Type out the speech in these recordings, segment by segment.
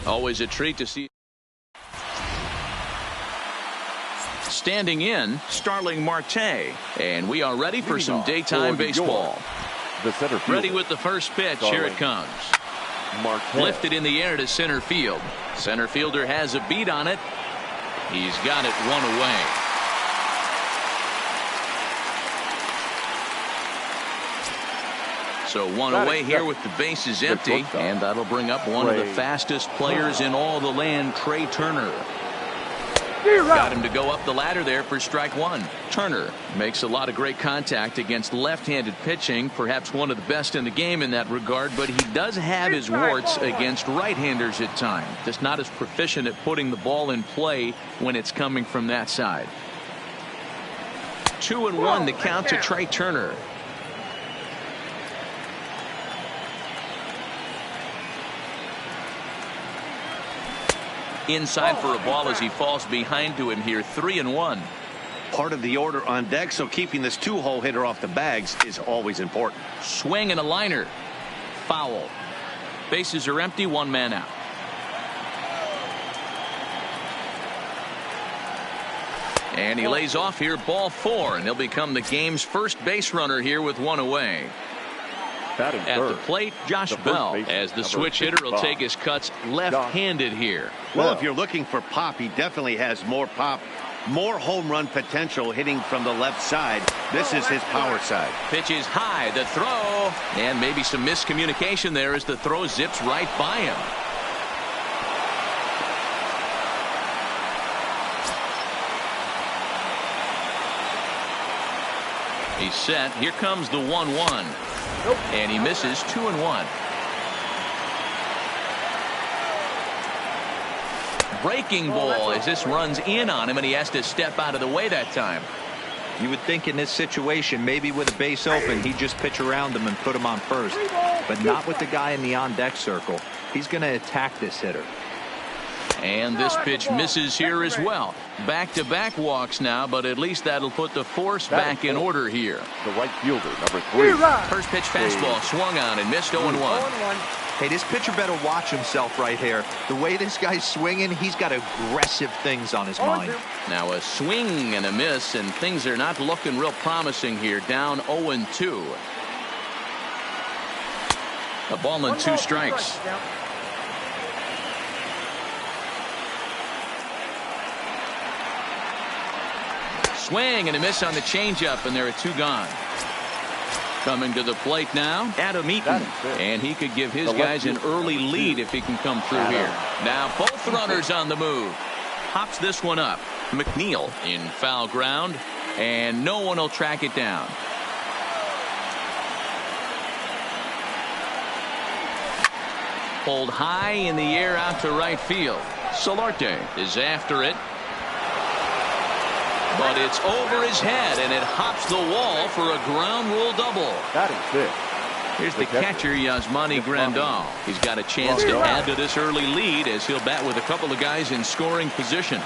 Always a treat to see. Standing in, Starling Marte. And we are ready for some daytime baseball. Ready with the first pitch. Here it comes. Lifted in the air to center field. Center fielder has a beat on it. He's got it one away. So one away here with the bases empty, and that'll bring up one of the fastest players in all the land, Trey Turner. Got him to go up the ladder there for strike one. Turner makes a lot of great contact against left-handed pitching, perhaps one of the best in the game in that regard, but he does have his warts against right-handers at times. Just not as proficient at putting the ball in play when it's coming from that side. 2-1 the count to Trey Turner. Inside for a ball as he falls behind to him here. 3-1. Part of the order on deck, so keeping this two-hole hitter off the bags is always important. Swing and a liner. Foul. Bases are empty, one man out. And he lays off here, ball 4, and he'll become the game's first base runner here with one away. At the plate, Josh Bell, as the switch hitter will take his cuts left-handed here. Well, if you're looking for pop, he definitely has more pop, more home run potential hitting from the left side. This is his power side. Pitch is high, the throw, and maybe some miscommunication there as the throw zips right by him. He's set. Here comes the 1-1. And he misses. 2-1. Breaking ball as this runs in on him, and he has to step out of the way that time. You would think in this situation, maybe with a base open, he'd just pitch around him and put him on first. But not with the guy in the on-deck circle. He's going to attack this hitter. And this pitch misses here as well. Back-to-back walks now, but at least that'll put the force back in order here. The right fielder, number 3. First pitch fastball swung on and missed. 0-1. Hey, this pitcher better watch himself right here. The way this guy's swinging, he's got aggressive things on his mind. Now a swing and a miss, and things are not looking real promising here. Down 0-2. A ball and 2 strikes. Swing and a miss on the changeup, and there are 2 gone. Coming to the plate now, Adam Eaton, and he could give his guys an early lead if he can come through here. Now both runners on the move. Hops this one up. McNeil in foul ground, and no one will track it down. Pulled high in the air out to right field. Solarte is after it. But it's over his head, and it hops the wall for a ground rule double. That is it. Here's the catcher, Yasmani Grandal. He's got a chance to add to this early lead as he'll bat with a couple of guys in scoring position.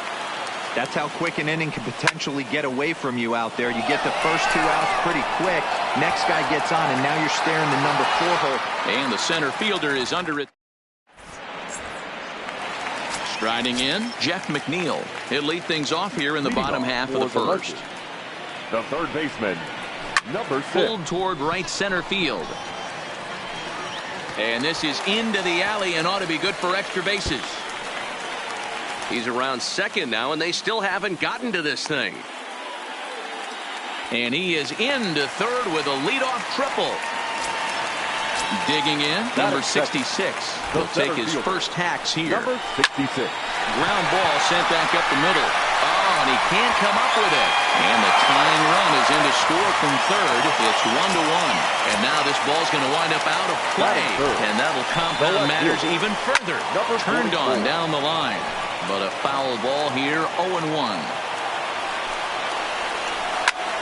That's how quick an inning can potentially get away from you out there. You get the first 2 outs pretty quick. Next guy gets on, and now you're staring the number 4 hole. And the center fielder is under it. Striding in, Jeff McNeil. He'll lead things off here in the bottom half of the first. The third baseman, number 6. Pulled toward right center field. And this is into the alley and ought to be good for extra bases. He's around second now, and they still haven't gotten to this thing. And he is into third with a leadoff triple. Digging in, number 66. He'll take his first hacks here. Number 66. Ground ball sent back up the middle. Oh, and he can't come up with it. And the tying run is in to score from third. It's 1-1. And now this ball's going to wind up out of play. And that'll compound matters even further. Turned on down the line. But a foul ball here, 0-1.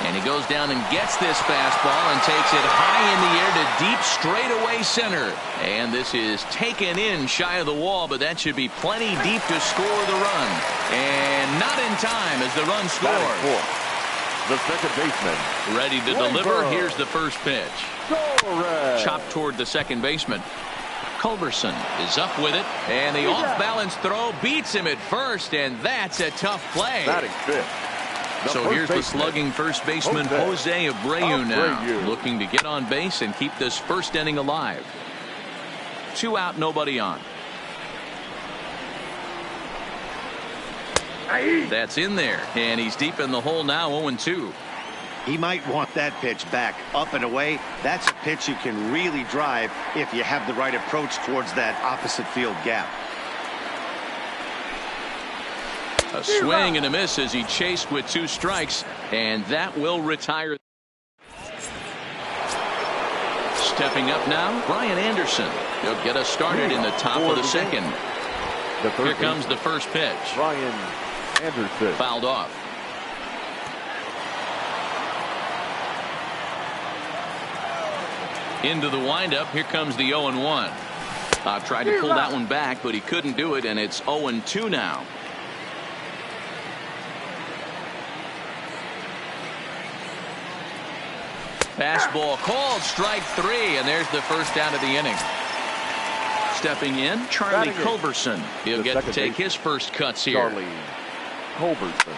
And he goes down and gets this fastball and takes it high in the air to deep straightaway center. And this is taken in shy of the wall, but that should be plenty deep to score the run. And not in time as the run scores. The second baseman. Ready to deliver. Here's the first pitch. Chopped toward the second baseman. Culberson is up with it, and the off-balance throw beats him at first, and that's a tough play. Batting fifth. So here's the slugging first baseman Jose Abreu now, looking to get on base and keep this first inning alive. 2 out, nobody on. That's in there, and he's deep in the hole now, 0-2. He might want that pitch back, up and away. That's a pitch you can really drive if you have the right approach towards that opposite field gap. A swing and a miss as he chased with 2 strikes, and that will retire. Stepping up now, Brian Anderson. He'll get us started in the top of the second. Here comes the first pitch. Brian Anderson. Fouled off. Into the windup. Here comes the 0-1. Tried to pull that one back, but he couldn't do it, and it's 0-2 now. Fastball called, strike 3, and there's the first out of the inning. Stepping in, Charlie Culberson. He'll get to take his first cuts here. Charlie Culberson.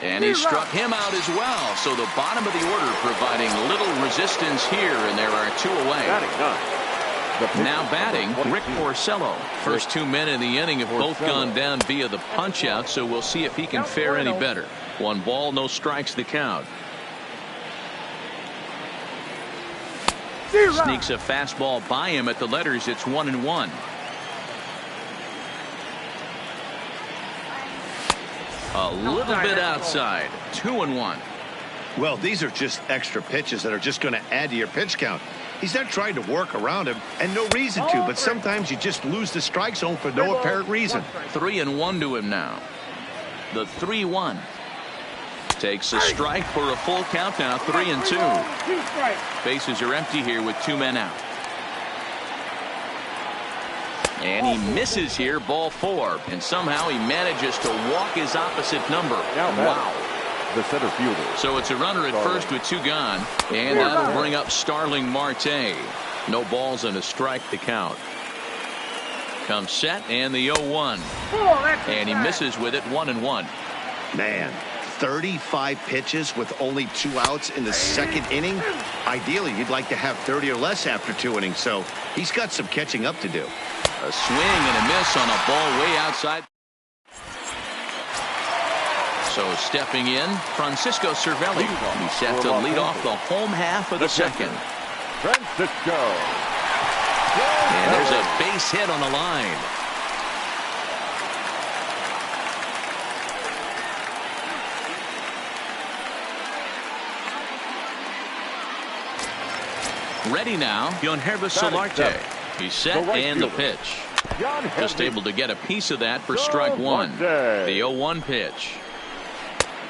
And he struck him out as well. So the bottom of the order providing little resistance here, and there are 2 away. Now batting, Rick Porcello. First 2 men in the inning have both gone down via the punch out, so we'll see if he can fare any better. 1 ball, no strikes the count. Sneaks a fastball by him at the letters. It's 1-1. A little bit outside. 2-1. Well, these are just extra pitches that are just going to add to your pitch count. He's not trying to work around him, and no reason to, but sometimes you just lose the strike zone for no apparent reason. 3-1 to him now. The 3-1. Takes a strike for a full count now. 3-2. Bases are empty here with 2 men out. And he misses here, ball 4, and somehow he manages to walk his opposite number. Wow. The center fielder. So it's a runner at first with 2 gone, and that'll bring up Starling Marte. No balls and a strike to count. Comes set, and the 0-1. And he misses with it, 1-1. Man, 35 pitches with only 2 outs in the second inning. Ideally, you'd like to have 30 or less after 2 innings, so he's got some catching up to do. A swing and a miss on a ball way outside. So stepping in, Francisco Cervelli. He's set to lead off the home half of the second. Francisco. And there's a base hit on the line. Ready now, Yangervis Solarte. He's set and the pitch. Just able to get a piece of that for strike 1. The 0-1 pitch.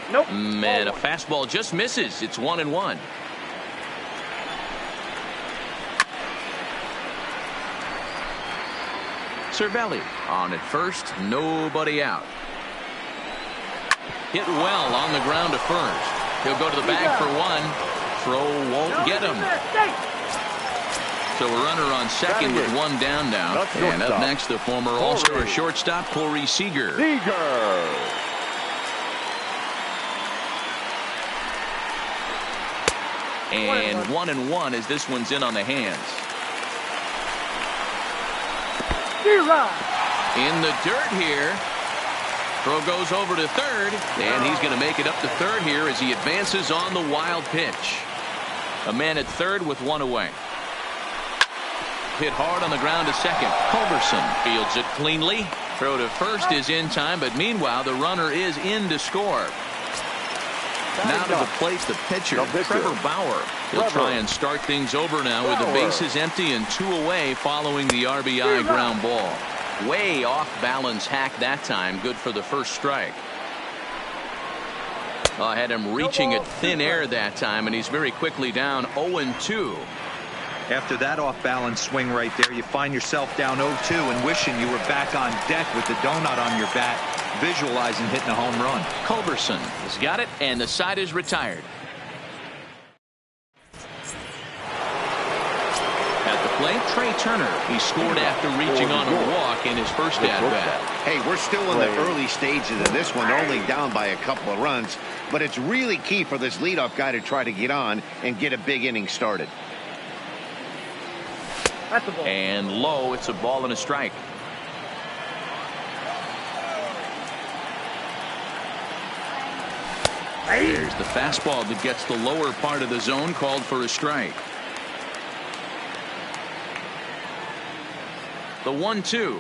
And a fastball just misses. It's 1-1. Cervelli on at first, nobody out. Hit well on the ground to first. He'll go to the bag for 1. Throw won't get him. So a runner on second with 1 down now. And up next, the former All-Star shortstop, Corey Seager. And 1-1 as this one's in on the hands. In the dirt here. Throw goes over to third, and he's going to make it up to third here as he advances on the wild pitch. A man at third with 1 away. Hit hard on the ground to second. Culberson fields it cleanly. Throw to first is in time, but meanwhile the runner is in to score. Now to the plate, the pitcher, Trevor Bauer. He'll try and start things over now with the bases empty and 2 away following the RBI ground ball. Way off balance hack that time. Good for the first strike. I had him reaching at thin air that time, and he's very quickly down 0-2. After that off-balance swing right there, you find yourself down 0-2 and wishing you were back on deck with the donut on your bat, visualizing hitting a home run. Culberson has got it, and the side is retired. At the plate, Trey Turner. He scored after reaching on a walk in his first at-bat. Hey, we're still in the early stages of this one, only down by a couple of runs, but it's really key for this leadoff guy to try to get on and get a big inning started. And low, it's a ball and a strike. There's the fastball that gets the lower part of the zone, called for a strike. The 1-2.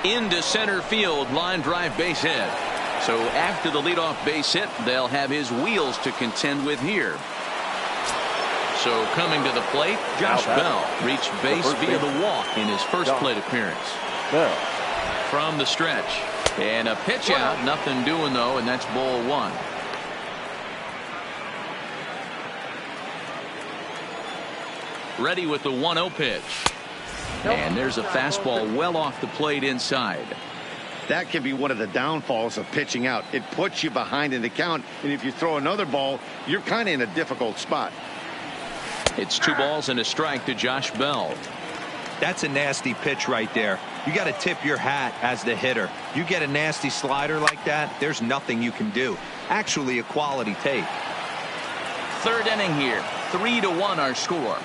Into center field, line drive, base hit. So after the leadoff base hit, they'll have his wheels to contend with here. So coming to the plate, Josh Bell reached base via the walk in his first plate appearance. From the stretch. And a pitch out, nothing doing though, and that's ball one. Ready with the 1-0 pitch. And there's a fastball well off the plate inside. That can be one of the downfalls of pitching out. It puts you behind in the count, and if you throw another ball, you're kind of in a difficult spot. It's 2 balls and a strike to Josh Bell. That's a nasty pitch right there. You got to tip your hat as the hitter. You get a nasty slider like that, there's nothing you can do. Actually a quality take. Third inning here. 3-1 our score.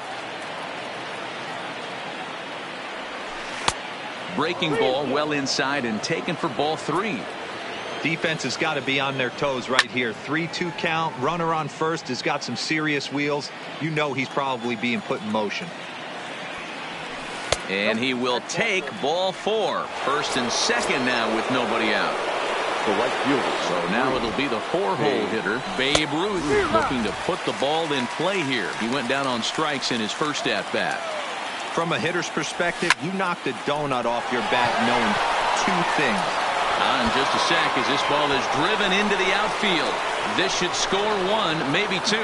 Breaking ball well inside and taken for ball 3. Defense has got to be on their toes right here. 3-2 count. Runner on first has got some serious wheels. You know he's probably being put in motion. And he will take ball 4. First and second now with nobody out. The right fielder. So now it'll be the 4-hole hitter, Babe Ruth, looking to put the ball in play here. He went down on strikes in his first at-bat. From a hitter's perspective, you knocked a donut off your bat knowing 2 things. In just a sec, as this ball is driven into the outfield. This should score 1, maybe 2.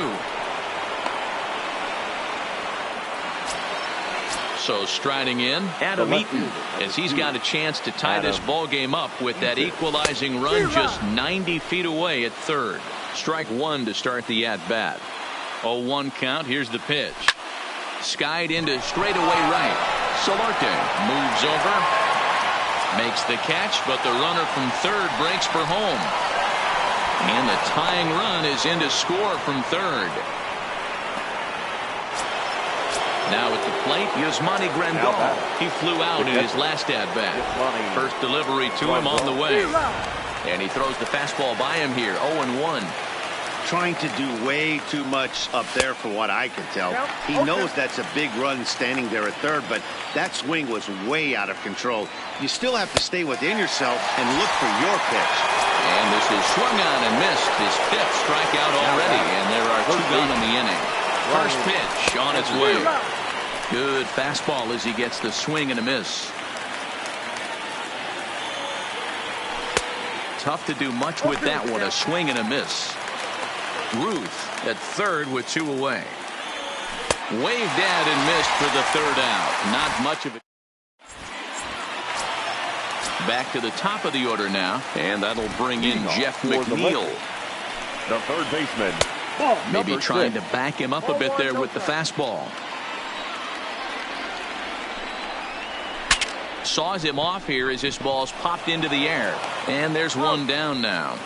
So striding in, Adam Eaton, as he's got a chance to tie this ball game up with that equalizing run just 90 feet away at third. Strike 1 to start the at-bat. 0-1 count. Here's the pitch. Skied into straightaway right. Solarte moves over, makes the catch, but the runner from third breaks for home. And the tying run is in to score from third. Now at the plate, Yasmani Grandal. He flew out in his last at-bat. First delivery to him on the way. And he throws the fastball by him here, 0-1. Trying to do way too much up there for what I can tell. He knows that's a big run standing there at third, but that swing was way out of control. You still have to stay within yourself and look for your pitch. And this is swung on and missed. His 5th strikeout already, and there are 2 gone in the inning. First pitch on its way. Good fastball as he gets the swing and a miss. Tough to do much with that one, a swing and a miss. Ruth at third with 2 away. Waved at and missed for the 3rd out. Not much of it. Back to the top of the order now, and that'll bring in Jeff McNeil. The third baseman. Maybe trying to back him up a bit there with the fastball. Saws him off here as this ball's popped into the air. And there's 1 down now.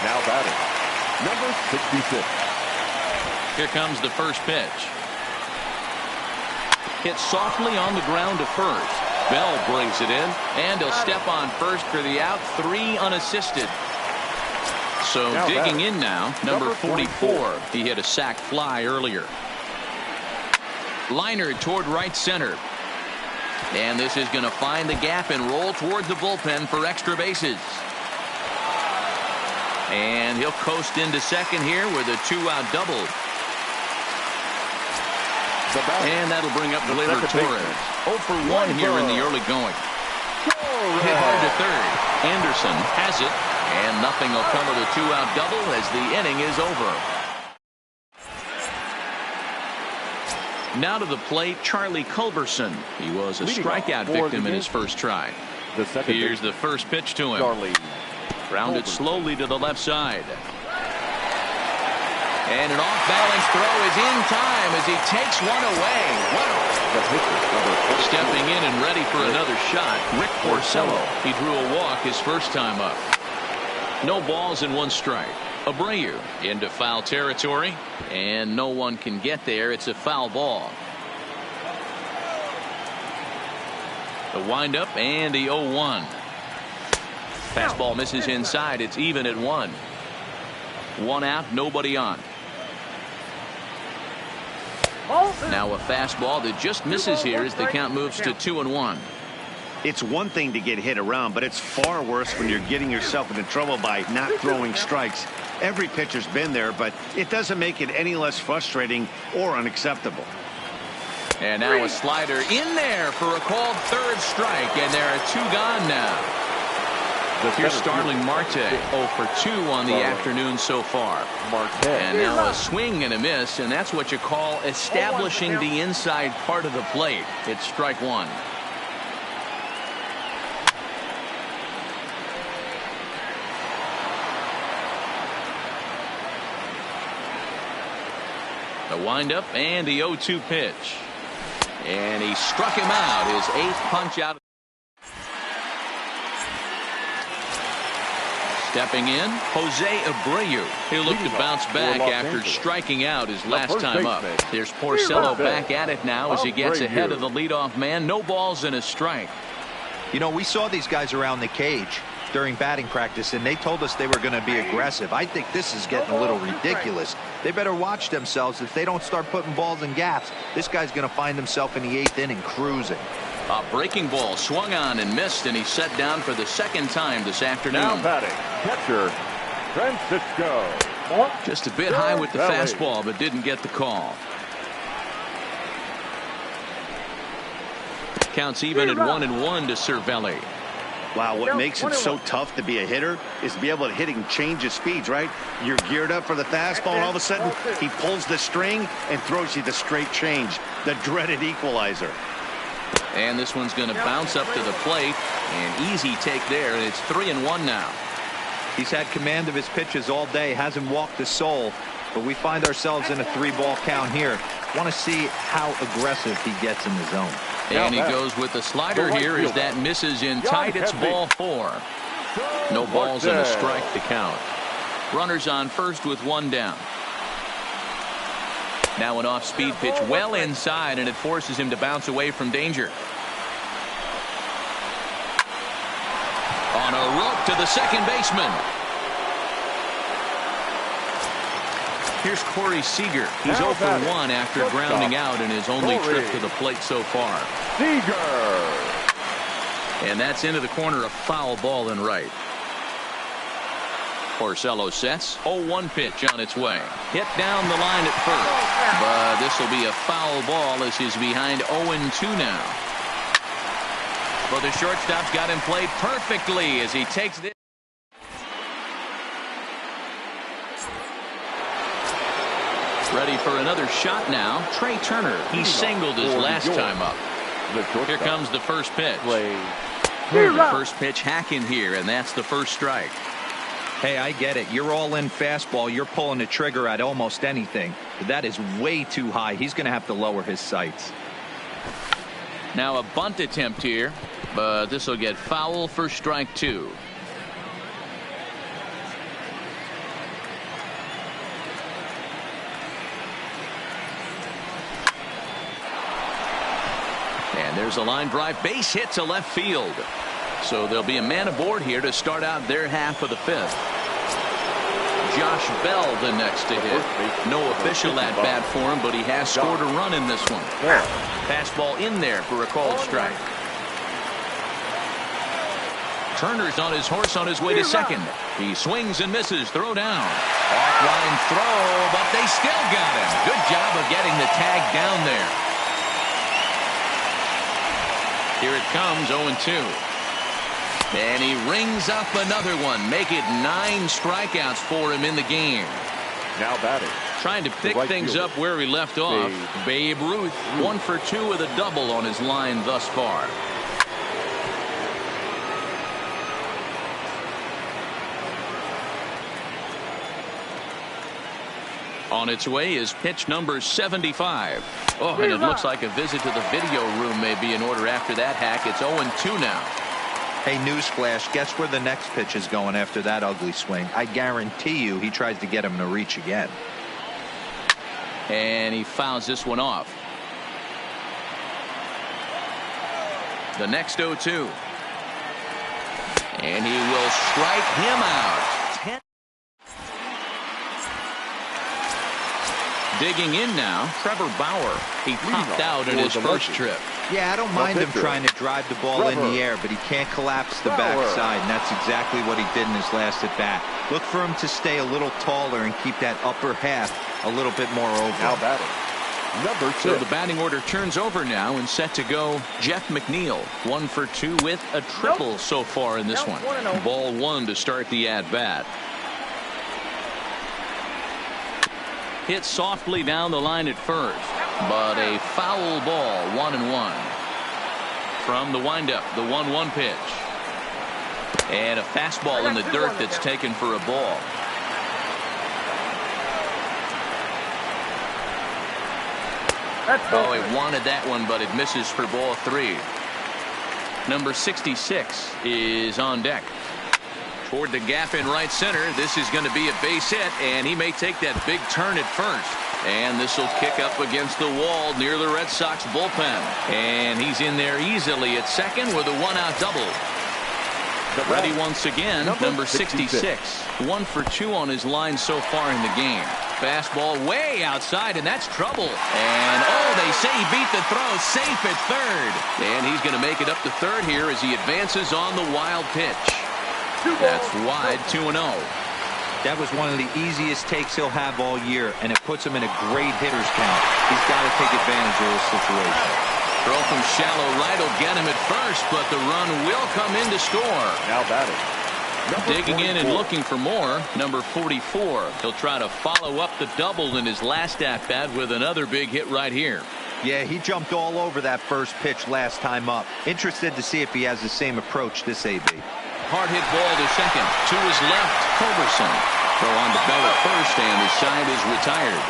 Now batting, number 66. Here comes the first pitch. Hit softly on the ground to first. Bell brings it in, and he'll step on first for the out. 3 unassisted. So now digging batting, in now, number 44. He hit a sac fly earlier. Liner toward right center. And this is going to find the gap and roll toward the bullpen for extra bases. And he'll coast into second here with a 2-out double. And that'll bring up Gleyber Torres. 0 for 1 here in the early going. Hit hard to third. Anderson has it. And nothing will come of the 2-out double as the inning is over. Now to the plate, Charlie Culberson. He was a strikeout victim in his first try. Here's the first pitch to him. Grounded slowly to the left side. And an off-balance throw is in time as he takes one away. Wow. Stepping in and ready for another shot, Rick Porcello. He drew a walk his first time up. No balls and 1 strike. Abreu into foul territory, and no one can get there. It's a foul ball. The windup and the 0-1. Fastball misses inside. It's even at 1. 1 out, nobody on. Now a fastball that just misses here as the count moves to 2-1. It's one thing to get hit around, but it's far worse when you're getting yourself into trouble by not throwing strikes. Every pitcher's been there, but it doesn't make it any less frustrating or unacceptable. And now a slider in there for a called third strike, and there are 2 gone now. Here's Starling Marte, 0 for 2 on the afternoon so far. And now a swing and a miss, and that's what you call establishing the inside part of the plate. It's strike 1. The windup and the 0-2 pitch. And he struck him out. His 8th punch out. Stepping in, Jose Abreu. He'll look to bounce back after striking out his last time up. There's Porcello back at it now as he gets ahead of the leadoff man. No balls and a strike. You know, we saw these guys around the cage during batting practice, and they told us they were going to be aggressive. I think this is getting a little ridiculous. They better watch themselves. If they don't start putting balls in gaps, this guy's going to find himself in the 8th inning cruising. A breaking ball swung on and missed, and he's set down for the 2nd time this afternoon. Now batting, catcher Francisco. Just a bit high with the fastball, but didn't get the call. Counts even at 1-1 to Cervelli. Wow, what makes it so tough to be a hitter is to be able to hit and change his speeds, right? You're geared up for the fastball, and all of a sudden he pulls the string and throws you the straight change, the dreaded equalizer. And this one's going to bounce up to the plate. An easy take there, and it's 3-1 now. He's had command of his pitches all day, hasn't walked a soul, but we find ourselves in a 3-ball count here. Want to see how aggressive he gets in the zone. And he goes with the slider here as that misses in tight. It's ball 4. No balls and a strike to count. Runners on first with 1 down. Now an off-speed pitch well inside, and it forces him to bounce away from danger. On a rope to the second baseman. Here's Corey Seager. He's 0 for 1 after grounding out in his only trip to the plate so far. Seager. And that's into the corner, a foul ball and right. Porcello sets. 0-1 pitch on its way. Hit down the line at first. But this will be a foul ball as he's behind 0-2 now. Well, the shortstop's got him played perfectly as he takes it. Ready for another shot now. Trey Turner. He singled his last time up. Here comes the first pitch. The first pitch hacking here, and that's the first strike. Hey, I get it. You're all in fastball. You're pulling the trigger at almost anything. But that is way too high. He's going to have to lower his sights. Now a bunt attempt here, but this will get foul for strike 2. And there's a line drive base hit to left field. So there'll be a man aboard here to start out their half of the 5th. Josh Bell the next to hit. No official at bat for him, but he has scored a run in this one. Fastball in there for a called strike. Turner's on his horse on his way to second. He swings and misses. Throw down. Off-line throw, but they still got him. Good job of getting the tag down there. Here it comes, 0-2. And he rings up another one. Make it 9 strikeouts for him in the game. Now batting. Trying to pick things up where he left off. Babe Ruth, 1 for 2 with a double on his line thus far. On its way is pitch number 75. Oh, and it looks like a visit to the video room may be in order after that hack. It's 0-2 now. Hey, newsflash, guess where the next pitch is going after that ugly swing? I guarantee you he tries to get him to reach again. And he fouls this one off. The next 0-2. And he will strike him out. Digging in now, Trevor Bauer. He popped out in his first trip. Yeah, I don't mind him trying to drive the ball in the air, but he can't collapse the backside, and that's exactly what he did in his last at bat. Look for him to stay a little taller and keep that upper half a little bit more over. Now batting. Number 6. So the batting order turns over now and set to go Jeff McNeil. 1 for 2 with a triple so far in this one. Ball 1 to start the at-bat. Hit softly down the line at first, but a foul ball, 1-1. From the windup, the 1-1 pitch. And a fastball in the dirt that's taken for a ball. Oh, he wanted that one, but it misses for ball 3. Number 66 is on deck. Toward the gap in right center. This is going to be a base hit, and he may take that big turn at first. And this will kick up against the wall near the Red Sox bullpen. And he's in there easily at second with a 1-out double. Ready once again, number 66. 1 for 2 on his line so far in the game. Fastball way outside, and that's trouble. And, oh, they say he beat the throw safe at third. And he's going to make it up to third here as he advances on the wild pitch. That's wide, 2-0. That was one of the easiest takes he'll have all year, and it puts him in a great hitter's count. He's got to take advantage of this situation. Throw from shallow right will get him at first, but the run will come in to score. Now batting. Digging in and looking for more, number 44. He'll try to follow up the double in his last at-bat with another big hit right here. Yeah, he jumped all over that first pitch last time up. Interested to see if he has the same approach this AB. Hard hit ball to second. To his left, Culberson. Throw on to Bell at first, and the side is retired.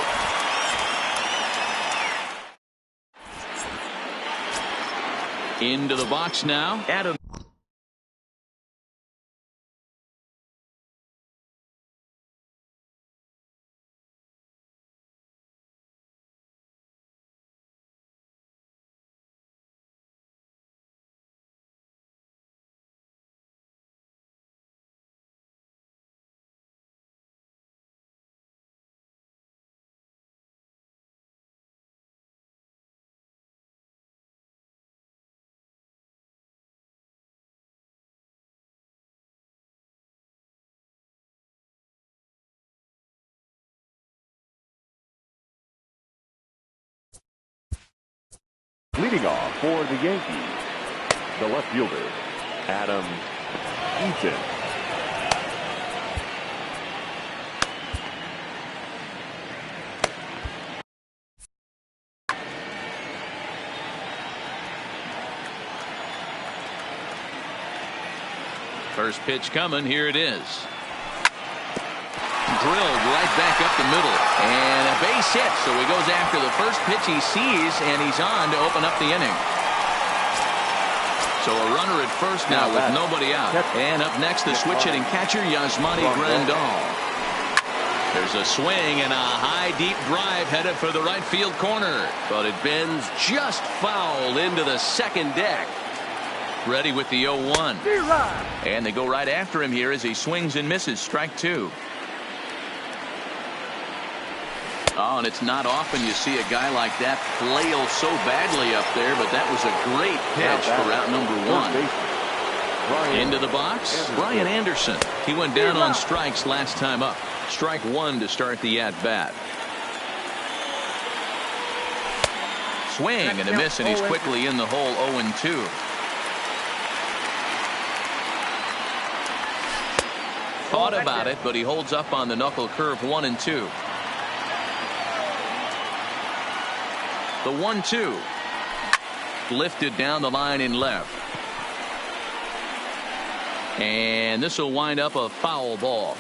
Into the box now, Adam. Leading off for the Yankees, the left fielder, Adam Eaton. First pitch coming. Here it is. Drilled right back up the middle, and a base hit. So he goes after the first pitch he sees, and he's on to open up the inning. So a runner at first now with nobody out. And up next, the switch hitting catcher, Yasmani Grandal. There's a swing and a high deep drive headed for the right field corner, but it bends just foul into the second deck. Ready with the 0-1, and they go right after him here as he swings and misses. Strike 2. Oh, and it's not often you see a guy like that flail so badly up there, but that was a great pitch for out number 1. Into the box, Brian Anderson. He went down on strikes last time up. Strike one to start the at-bat. Swing and a miss, and he's quickly in the hole. 0-2. Thought about it, but he holds up on the knuckle curve. 1-2. The 1-2. Lifted down the line in left. And this will wind up a foul ball.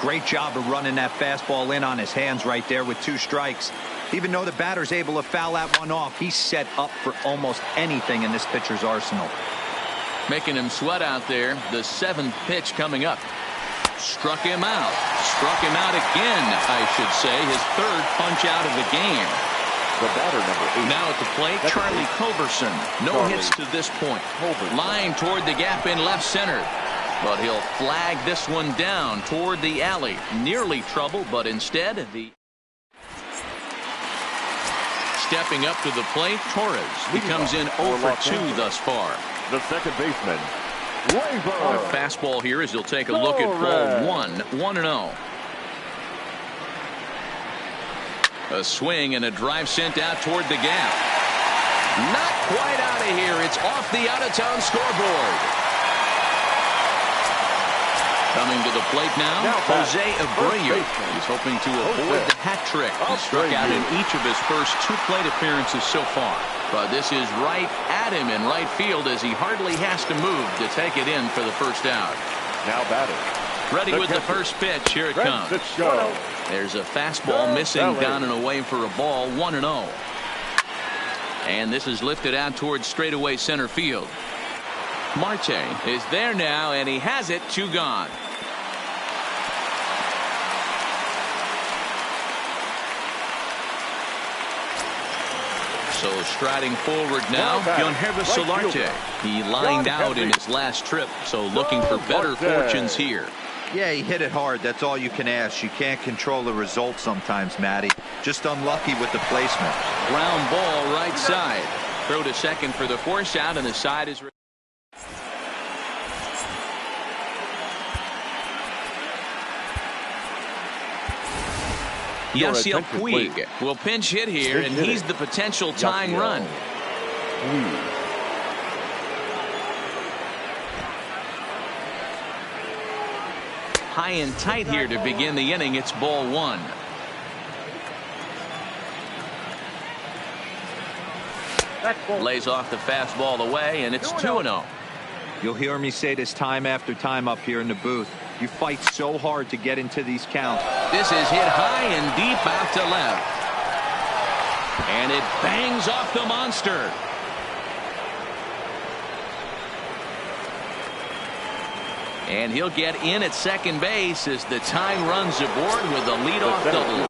Great job of running that fastball in on his hands right there with 2 strikes. Even though the batter's able to foul that one off, he's set up for almost anything in this pitcher's arsenal. Making him sweat out there. The 7th pitch coming up. Struck him out. Struck him out again, I should say. His 3rd punch out of the game. The batter, number 8. Now at the plate, Charlie Culberson. No hits to this point. Line toward the gap in left center. But he'll flag this one down toward the alley. Nearly trouble, but instead the... Stepping up to the plate, Torres. He comes in 0 for 2 thus far. The second baseman, A fastball here as he'll take a look at ball 1. 1-0. A swing and a drive sent out toward the gap. Not quite out of here. It's off the out-of-town scoreboard. Coming to the plate now, Jose Abreu. He's hoping to avoid the hat trick. He struck out in each of his first 2 plate appearances so far. But this is right at him in right field as he hardly has to move to take it in for the first out. now batting. Ready with the first pitch. Here it comes. There's a fastball missing, down and away for a ball. 1-0. And this is lifted out towards straightaway center field. Marte is there now, and he has it. 2 gone. So striding forward now, Yangervis Solarte. He lined out in his last trip, so looking for better fortunes here. Yeah, he hit it hard. That's all you can ask. You can't control the result sometimes, Matty. Just unlucky with the placement. Ground ball right side. Throw to second for the force out, and the side is... Yasiel Puig will pinch hit here, and he's the potential tying run. High and tight here to begin the inning. It's ball 1. Lays off the fastball away, and it's 2-0. You'll hear me say this time after time up here in the booth. You fight so hard to get into these counts. This is hit high and deep out to left. And it bangs off the monster. And he'll get in at second base as the tying runs aboard with a leadoff double.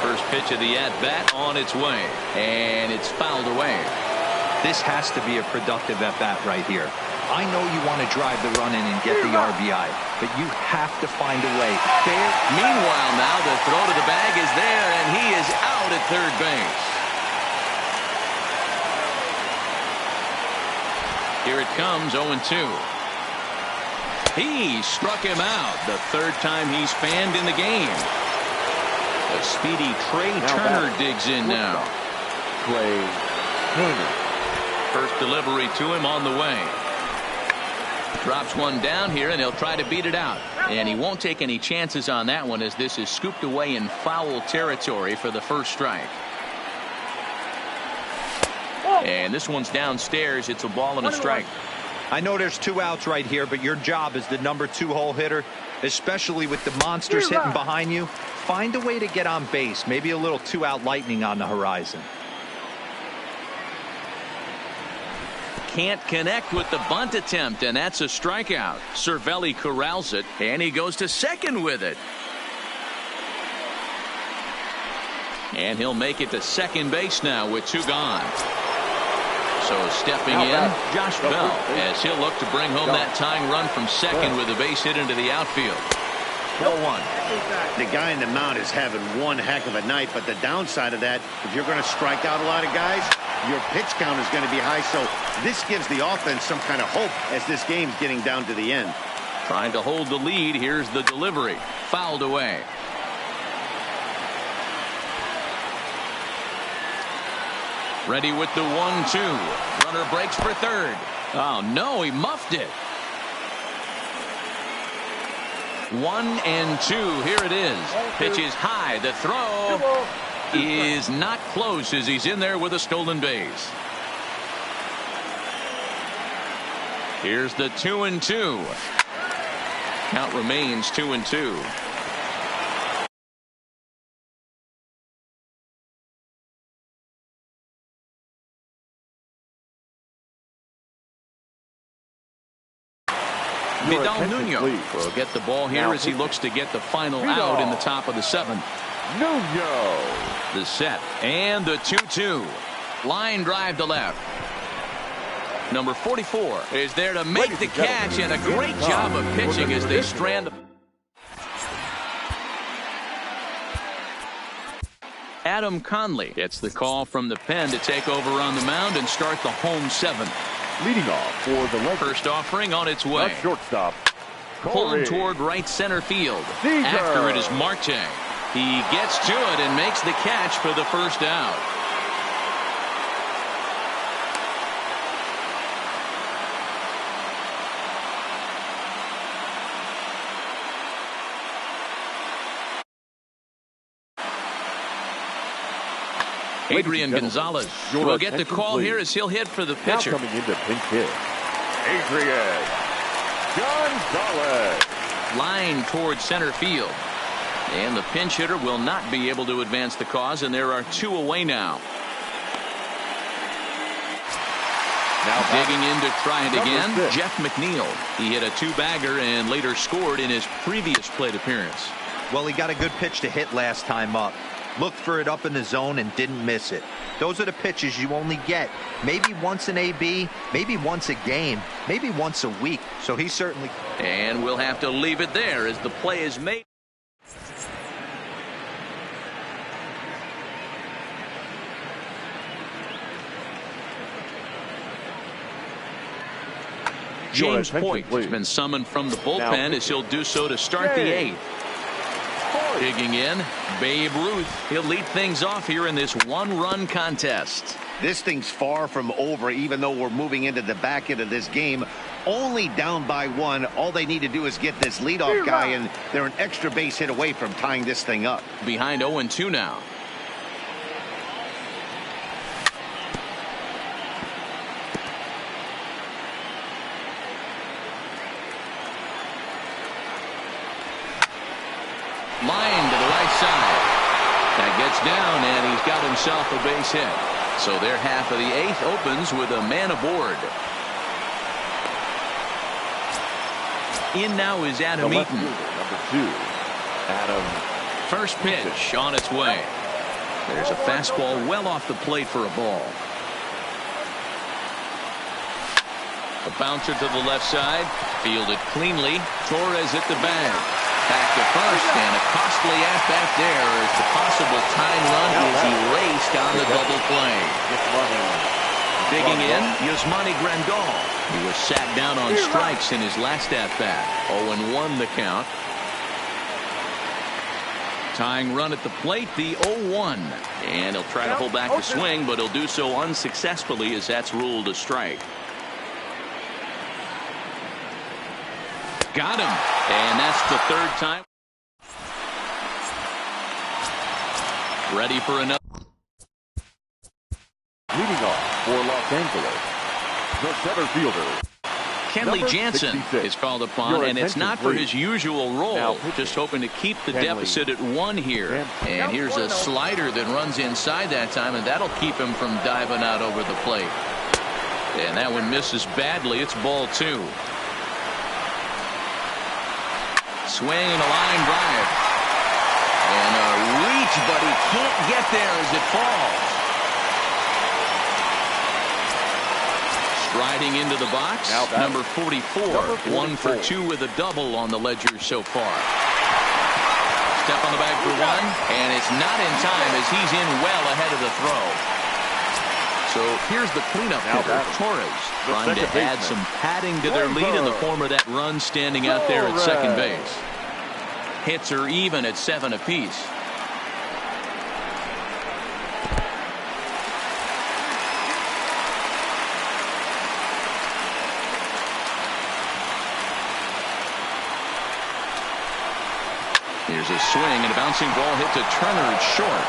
First pitch of the at-bat on its way, and it's fouled away. This has to be a productive at-bat right here. I know you want to drive the run in and get the RBI, but you have to find a way. Fair. Meanwhile, now the throw to the bag is there, and he is out at third base. Here it comes, 0-2. He struck him out, the third time he's fanned in the game. A speedy Trey Turner digs in now. Trey Turner. First delivery to him on the way. Drops one down here, and he'll try to beat it out. And he won't take any chances on that one as this is scooped away in foul territory for the first strike. And this one's downstairs. It's a ball and a strike. I know there's 2 outs right here, but your job as the number 2 hole hitter, especially with the monsters hitting behind you, find a way to get on base. Maybe a little 2-out lightning on the horizon. can't connect with the bunt attempt, and that's a strikeout. Cervelli corrals it, and he goes to second with it. And he'll make it to second base now with 2 gone. So stepping in, Josh Bell, as he'll look to bring home that tying run from second with a base hit into the outfield. 4-1. The guy in the mound is having one heck of a night, but the downside of that, if you're going to strike out a lot of guys, your pitch count is going to be high, so this gives the offense some kind of hope as this game's getting down to the end. Trying to hold the lead. Here's the delivery. Fouled away. Ready with the 1-2. Runner breaks for third. Oh, no, he muffed it. 1-2. Here it is. Pitch is high. The throw is not close as he's in there with a stolen base. Here's the 2-2. Count remains 2-2. Vidal Nuno will get the ball here as he looks to get the final out in the top of the 7th. Nuno. The set and the 2-2. Line drive to left. Number 44 is there to make the catch, and a great job of pitching as they strand. Adam Conley gets the call from the pen to take over on the mound and start the home 7th. Leading off for the Lakers. First offering on its way. Shortstop. Pulled toward right center field. Seager. After it is Marte. He gets to it and makes the catch for the first out. Adrian Gonzalez will get the call here as he'll hit for the pitcher. Now coming into pinch hit, Adrian Gonzalez. Line towards center field. And the pinch hitter will not be able to advance the cause, and there are 2 away now. Now digging in to try it again, Jeff McNeil. He hit a 2-bagger and later scored in his previous plate appearance. Well, he got a good pitch to hit last time up. Looked for it up in the zone and didn't miss it. Those are the pitches you only get maybe once in AB, maybe once a game, maybe once a week. So he certainly. And we'll have to leave it there as the play is made. James Point has been summoned from the bullpen as he'll do so to start the 8th. Digging in, Babe Ruth. He'll lead things off here in this 1-run contest. This thing's far from over, even though we're moving into the back end of this game. Only down by 1. All they need to do is get this leadoff guy, and they're an extra base hit away from tying this thing up. Behind 0-2 now. Line to the right side. That gets down, and he's got himself a base hit. So their half of the 8th opens with a man aboard. In now is Adam Eaton. Number 2, Adam. First pitch on its way. There's a fastball well off the plate for a ball. A bouncer to the left side. Fielded cleanly. Torres at the bag. Back to first, and a costly at-bat there as the possible tying run is erased on the double play. Digging in, Yasmani Grandal. He was sat down on strikes in his last at-bat. 0-1 the count. Tying run at the plate, the 0-1. And he'll try to hold back the swing, but he'll do so unsuccessfully as that's ruled a strike. Got him. And that's the 3rd time. Ready for another. Leading off for Los Angeles, the center fielder. Kenley Jansen is called upon, and it's not for his usual role. Just hoping to keep the deficit at 1 here. And here's a slider that runs inside that time, and that'll keep him from diving out over the plate. And that one misses badly. It's ball 2. Swing and a line drive. And a reach, but he can't get there as it falls. Striding into the box, number 44. 1 for 2 with a double on the ledger so far. Step on the bag for 1, and it's not in time as he's in well ahead of the throw. So here's the cleanup hitter, Torres, trying to add some padding to their lead in the form of that run standing out there at second base. Hits are even at 7 apiece. Here's a swing and a bouncing ball hit to Turner. It's short.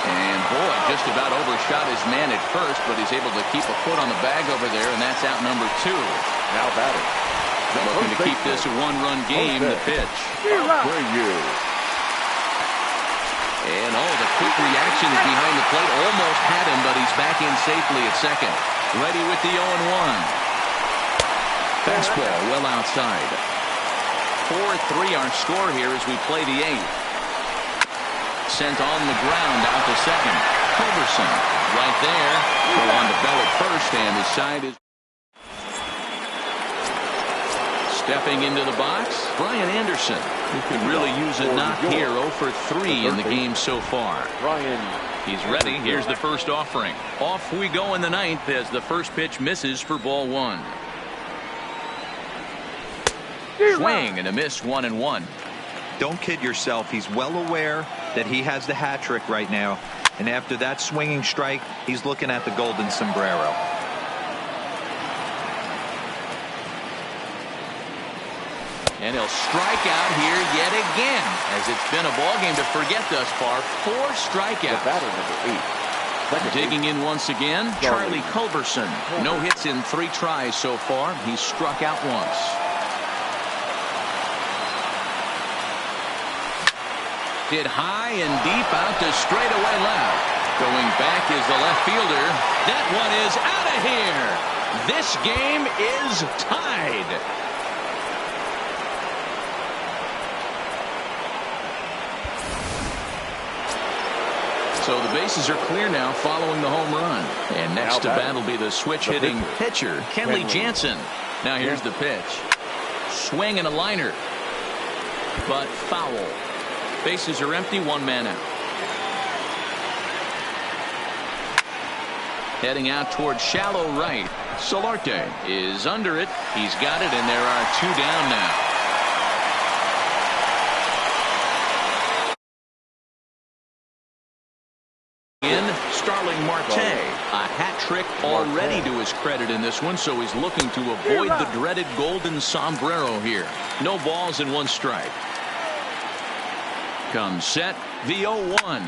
And boy, just about overshot his man at first, but he's able to keep a foot on the bag over there, and that's out number 2. Now batting. Looking to keep this a 1-run game. The pitch. And the quick reactions behind the plate almost had him, but he's back in safely at second. Ready with the 0-1. Fastball well outside. 4-3 our score here as we play the 8th. Sent on the ground out to second. Culberson right there. Go on to Bell at first, and his side is stepping into the box. Brian Anderson, who could really use a knock here. 0 for 3 in the game so far. He's ready. Here's the first offering. Off we go in the 9th as the first pitch misses for ball 1. Swing and a miss. 1-1. Don't kid yourself. He's well aware that he has the hat trick right now. And after that swinging strike, he's looking at the golden sombrero. And he'll strike out here yet again, as it's been a ball game to forget thus far. 4 strikeouts. Digging in once again, Charlie Culberson. No hits in 3 tries so far. He's struck out once. Hit high and deep out to straightaway left. Going back is the left fielder. That one is out of here. This game is tied. So the bases are clear now following the home run. And next to bat will be the switch-hitting pitcher, Kenley Jansen. Now here's the pitch. Swing and a liner. But foul. Bases are empty, 1 man out. Heading out toward shallow right. Solarte is under it. He's got it, and there are 2 down now. Starling Marte, a hat trick already to his credit in this one, so he's looking to avoid the dreaded golden sombrero here. No balls and 1 strike. Comes set, the 0-1.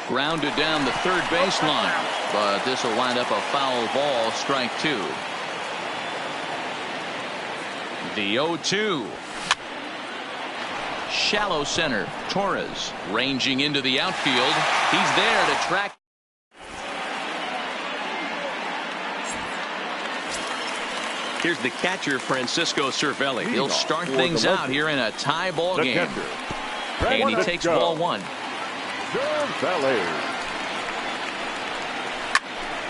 Grounded down the third baseline, but this will wind up a foul ball, strike 2. The 0-2. Shallow center, Torres ranging into the outfield. He's there to track. Here's the catcher, Francisco Cervelli. He'll start things out here in a tie ball game. And he takes ball 1.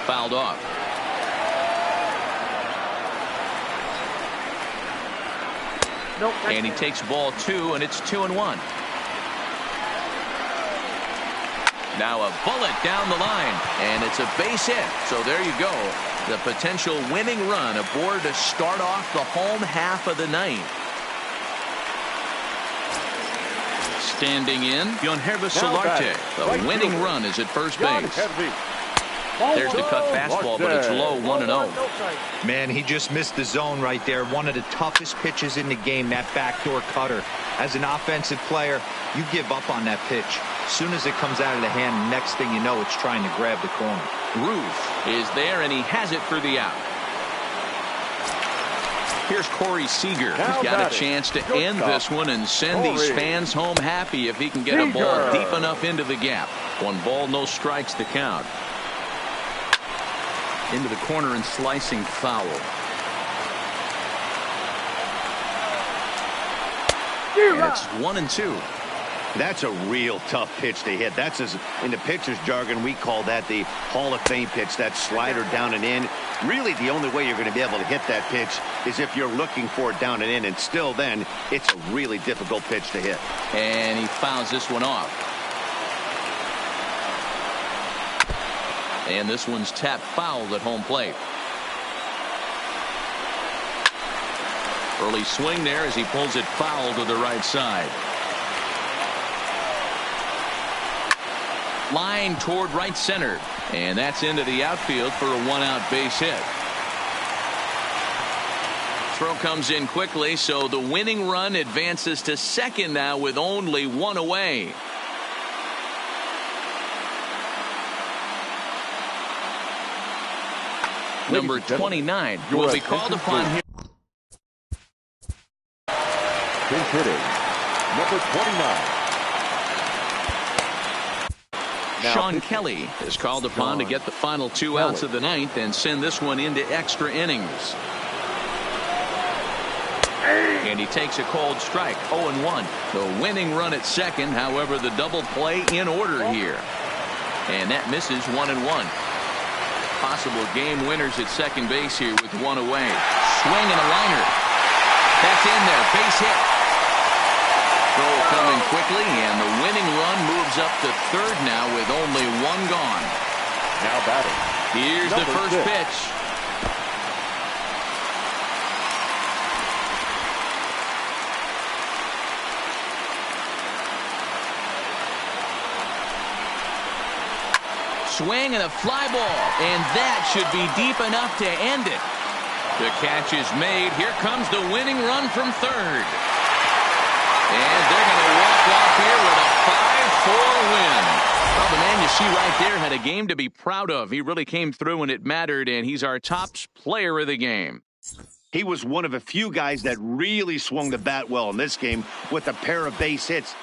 Fouled off. And he takes ball 2, and it's 2-1. Now a bullet down the line, and it's a base hit. So there you go. The potential winning run aboard to start off the home half of the 9th. Standing in, Yangervis Solarte. The winning run is at first base. There's the cut fastball, but it's low, 1-0. Man, he just missed the zone right there. One of the toughest pitches in the game, that backdoor cutter. As an offensive player, you give up on that pitch. As soon as it comes out of the hand, next thing you know, it's trying to grab the corner. Ruth is there, and he has it for the out. Here's Corey Seager. He's got a chance to end this one and send these fans home happy if he can get a ball deep enough into the gap. 1 ball, no strikes to count. Into the corner and slicing foul. And it's 1-2. That's a real tough pitch to hit. That's, as in the pitcher's jargon, we call that the Hall of Fame pitch, that slider down and in. Really, the only way you're going to be able to hit that pitch is if you're looking for it down and in, and still then, it's a really difficult pitch to hit. And he fouls this one off. And this one's tapped foul at home plate. Early swing there as he pulls it foul to the right side. Line toward right center. And that's into the outfield for a one-out base hit. Throw comes in quickly, so the winning run advances to second now with only one away. Number 29 will be called upon here. Pinch hitting, number 29. Sean Kelly is called upon to get the final 2 outs of the ninth and send this one into extra innings. And he takes a cold strike, 0-1. The winning run at second, however, the double play in order here. And that misses 1-1. Possible game winners at second base here with one away. Swing and a liner. That's in there, base hit. Throw coming quickly, and the winning run moves up to third now with only one gone. Now batting. Here's the first pitch. Swing and a fly ball, and that should be deep enough to end it. The catch is made. Here comes the winning run from third. And they're going to walk off here with a 5-4 win. Well, the man you see right there had a game to be proud of. He really came through when it mattered, and he's our top player of the game. He was one of a few guys that really swung the bat well in this game with a pair of base hits.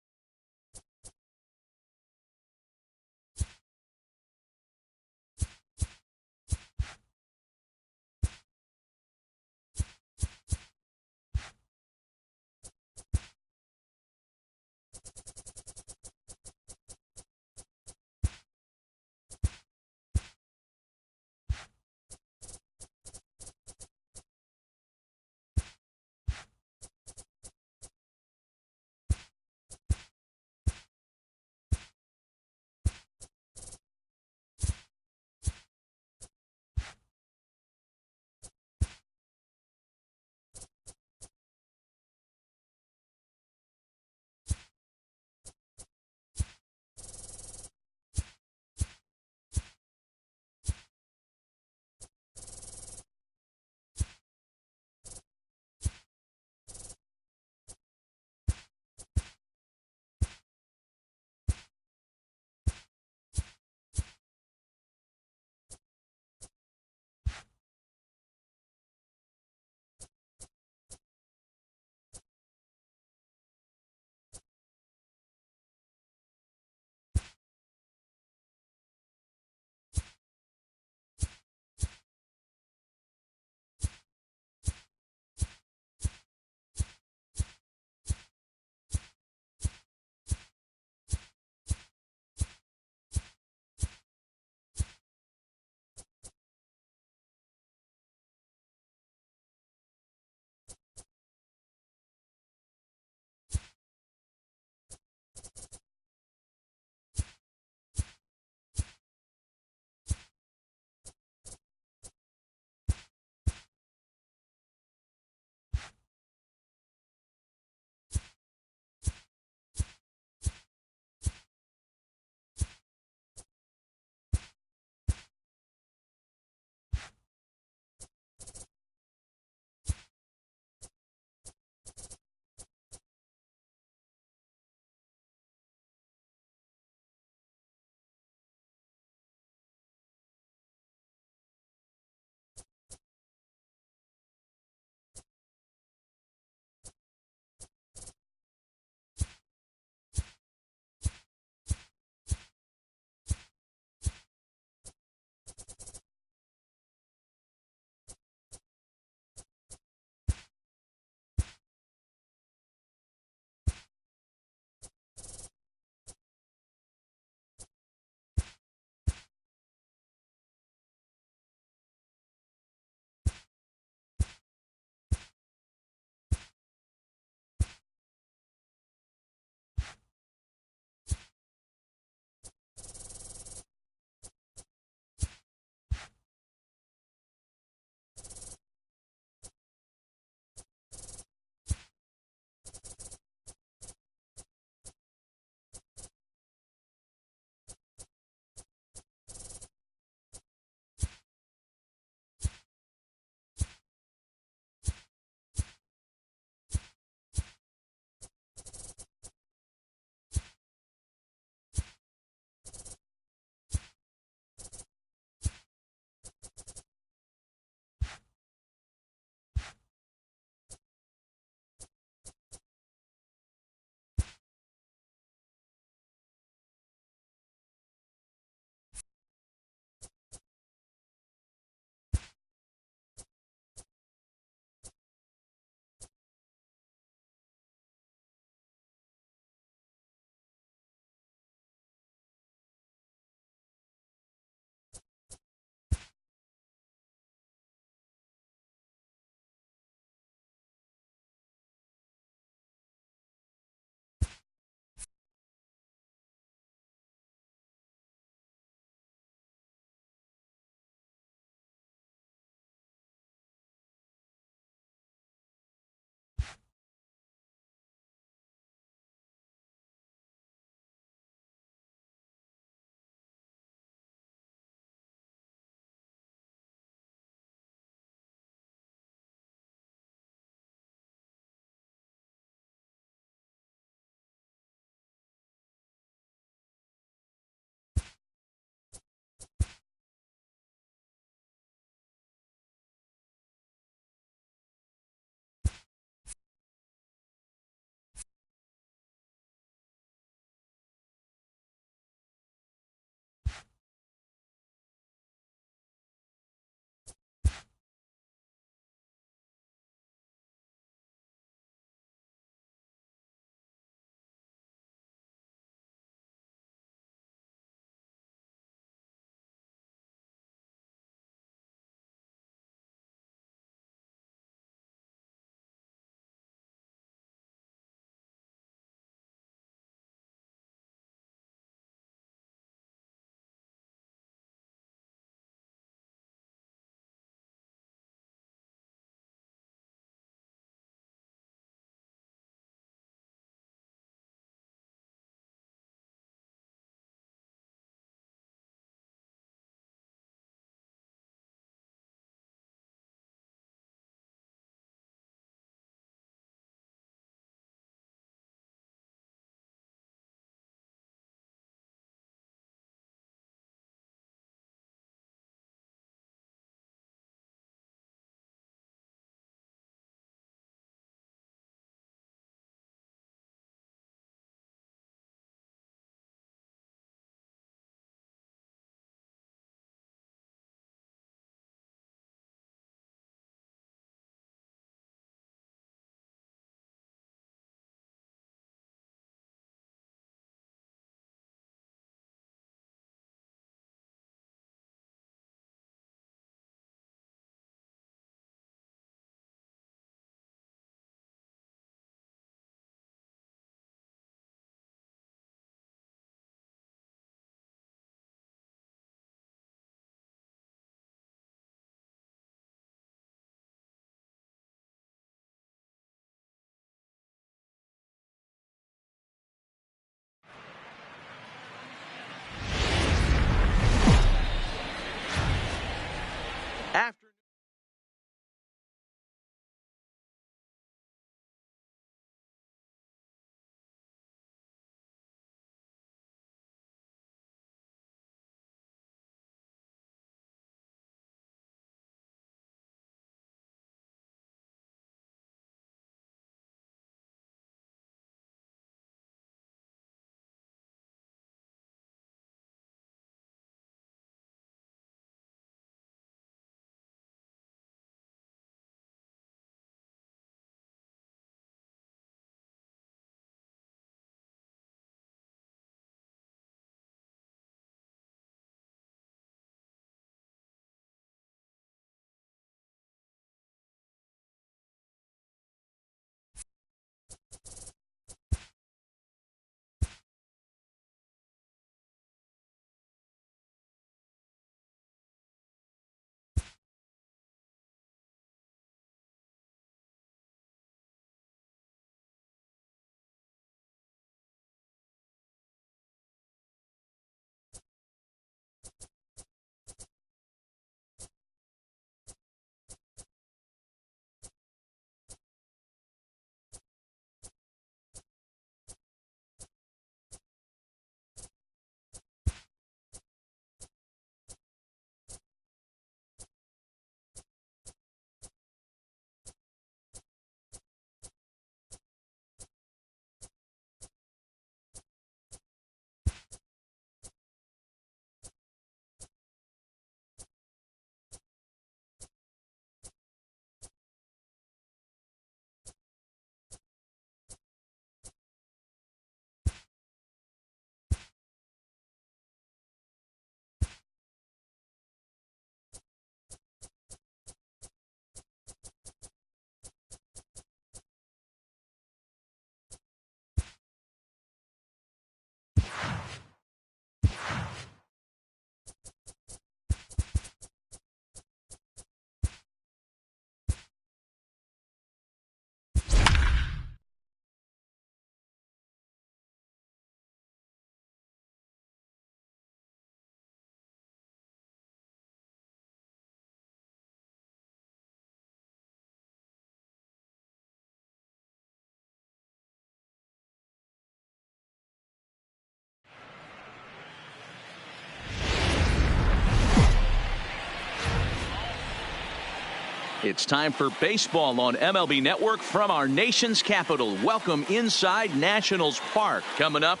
It's time for baseball on MLB Network from our nation's capital. Welcome inside Nationals Park. Coming up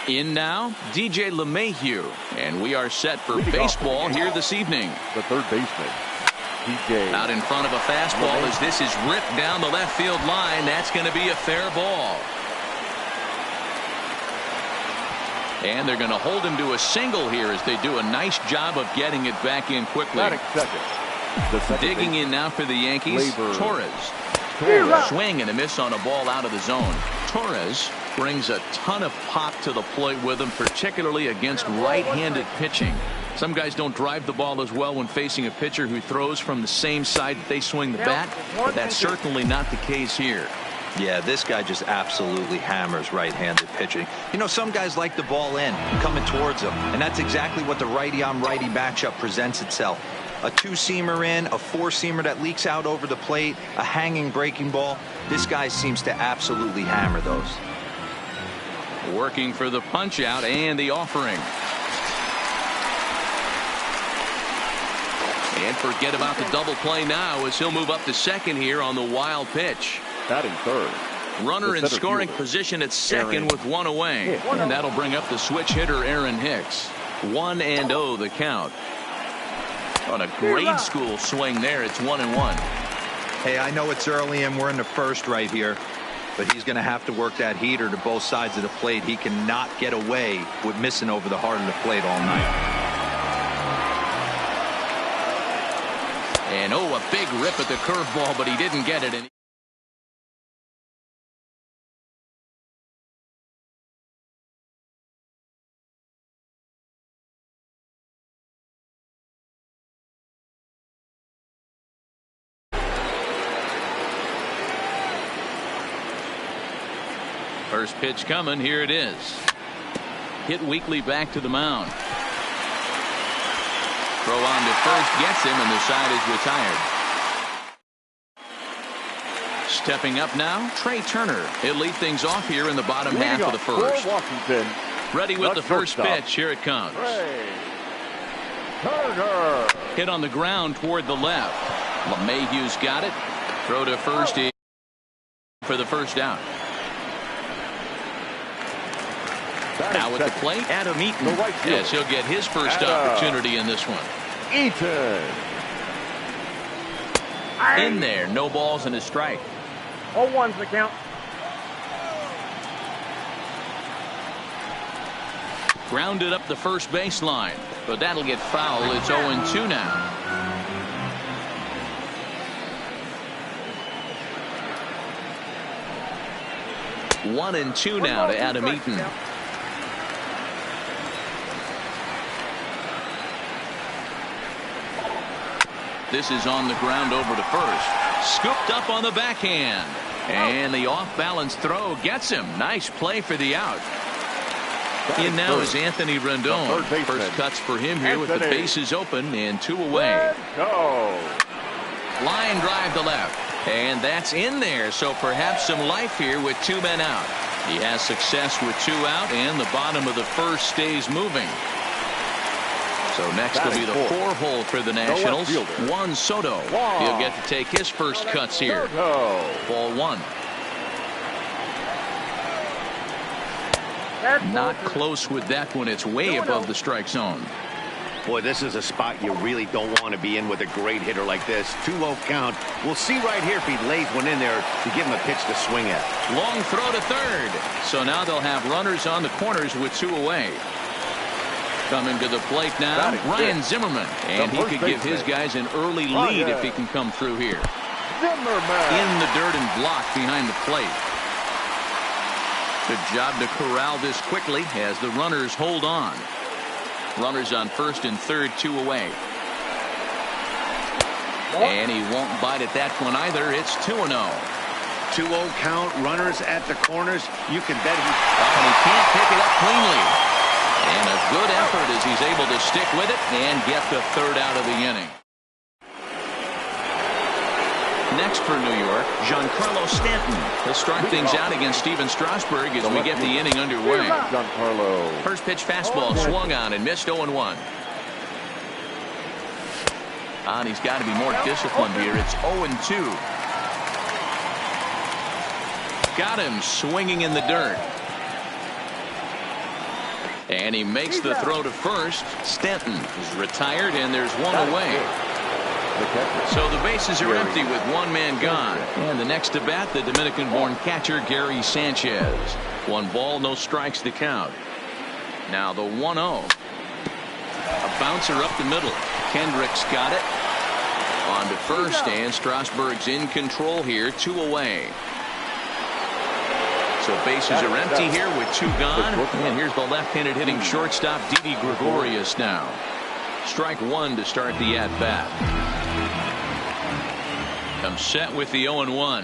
in now, DJ LeMahieu. And we are set for baseball here this evening. The third baseman, DJ. Out in front of a fastball as this is ripped down the left field line. That's going to be a fair ball. And they're going to hold him to a single here as they do a nice job of getting it back in quickly. Digging in now for the Yankees, Torres. Swing and a miss on a ball out of the zone. Torres brings a ton of pop to the plate with him, particularly against right-handed pitching. Some guys don't drive the ball as well when facing a pitcher who throws from the same side that they swing the bat, but that's certainly not the case here. Yeah, this guy just absolutely hammers right-handed pitching. You know, some guys like the ball in, coming towards them, and that's exactly what the righty-on-righty matchup presents itself. A two-seamer in, a four-seamer that leaks out over the plate, a hanging breaking ball. This guy seems to absolutely hammer those. Working for the punch-out and the offering. And forget about the double play now as he'll move up to second here on the wild pitch. Batting third. Runner in scoring position at second with one away. And that'll bring up the switch hitter Aaron Hicks. 1-0 the count. On a grade school swing there, it's 1-1. Hey, I know it's early and we're in the first right here, but he's going to have to work that heater to both sides of the plate. He cannot get away with missing over the heart of the plate all night. And a big rip at the curveball, but he didn't get it. First pitch coming. Here it is. Hit weakly back to the mound. Throw on to first gets him, and the side is retired. Stepping up now, Trey Turner. He'll lead things off here in the bottom half of the first. Ready with the first pitch. Here it comes. Turner. Hit on the ground toward the left. LeMahieu's got it. Throw to first for the first out. Now with the plate, Adam Eaton. Yes, he'll get his first opportunity in this one. Eaton. In there, no balls and a strike. 0-1's the count. Grounded up the first baseline, but that'll get foul. It's 0-2 now. One and two now to Adam Eaton. This is on the ground over to first. Scooped up on the backhand. And the off-balance throw gets him. Nice play for the out. In now is Anthony Rendon. First cuts for him here with the bases open and two away. Line drive to left. And that's in there. So perhaps some life here with two men out. He has success with two out, and the bottom of the first stays moving. So next will be the four-hole for the Nationals. Juan Soto. He'll get to take his first cuts here. Ball one. Not close with that one. It's way above the strike zone. Boy, this is a spot you really don't want to be in with a great hitter like this. 2-0 count. We'll see right here if he lays one in there to give him a pitch to swing at. Long throw to third. So now they'll have runners on the corners with two away. Coming to the plate now, Ryan Zimmerman. And he could give his guys an early lead if he can come through here. In the dirt and blocked behind the plate. Good job to corral this quickly as the runners hold on. Runners on first and third, two away. And he won't bite at that one either. It's 2-0. 2-0 count, runners at the corners. You can bet and he can't pick it up cleanly. And a good effort as he's able to stick with it and get the third out of the inning. Next for New York, Giancarlo Stanton. He'll start things out against Steven Strasburg as we get the inning underway. Giancarlo. First pitch fastball swung on and missed 0-1. And he's got to be more disciplined here. It's 0-2. Got him swinging in the dirt. And he makes the throw to first. Stanton is retired, and there's one away. So the bases are empty with one man gone. And the next to bat, the Dominican-born catcher, Gary Sanchez. 1 ball, no strikes to count. Now the 1-0. A bouncer up the middle. Kendrick's got it. On to first, and Strasburg's in control here. 2 away. So bases are empty here with 2 gone. And here's the left-handed hitting shortstop, Didi Gregorius now. Strike 1 to start the at-bat. Comes set with the 0-1.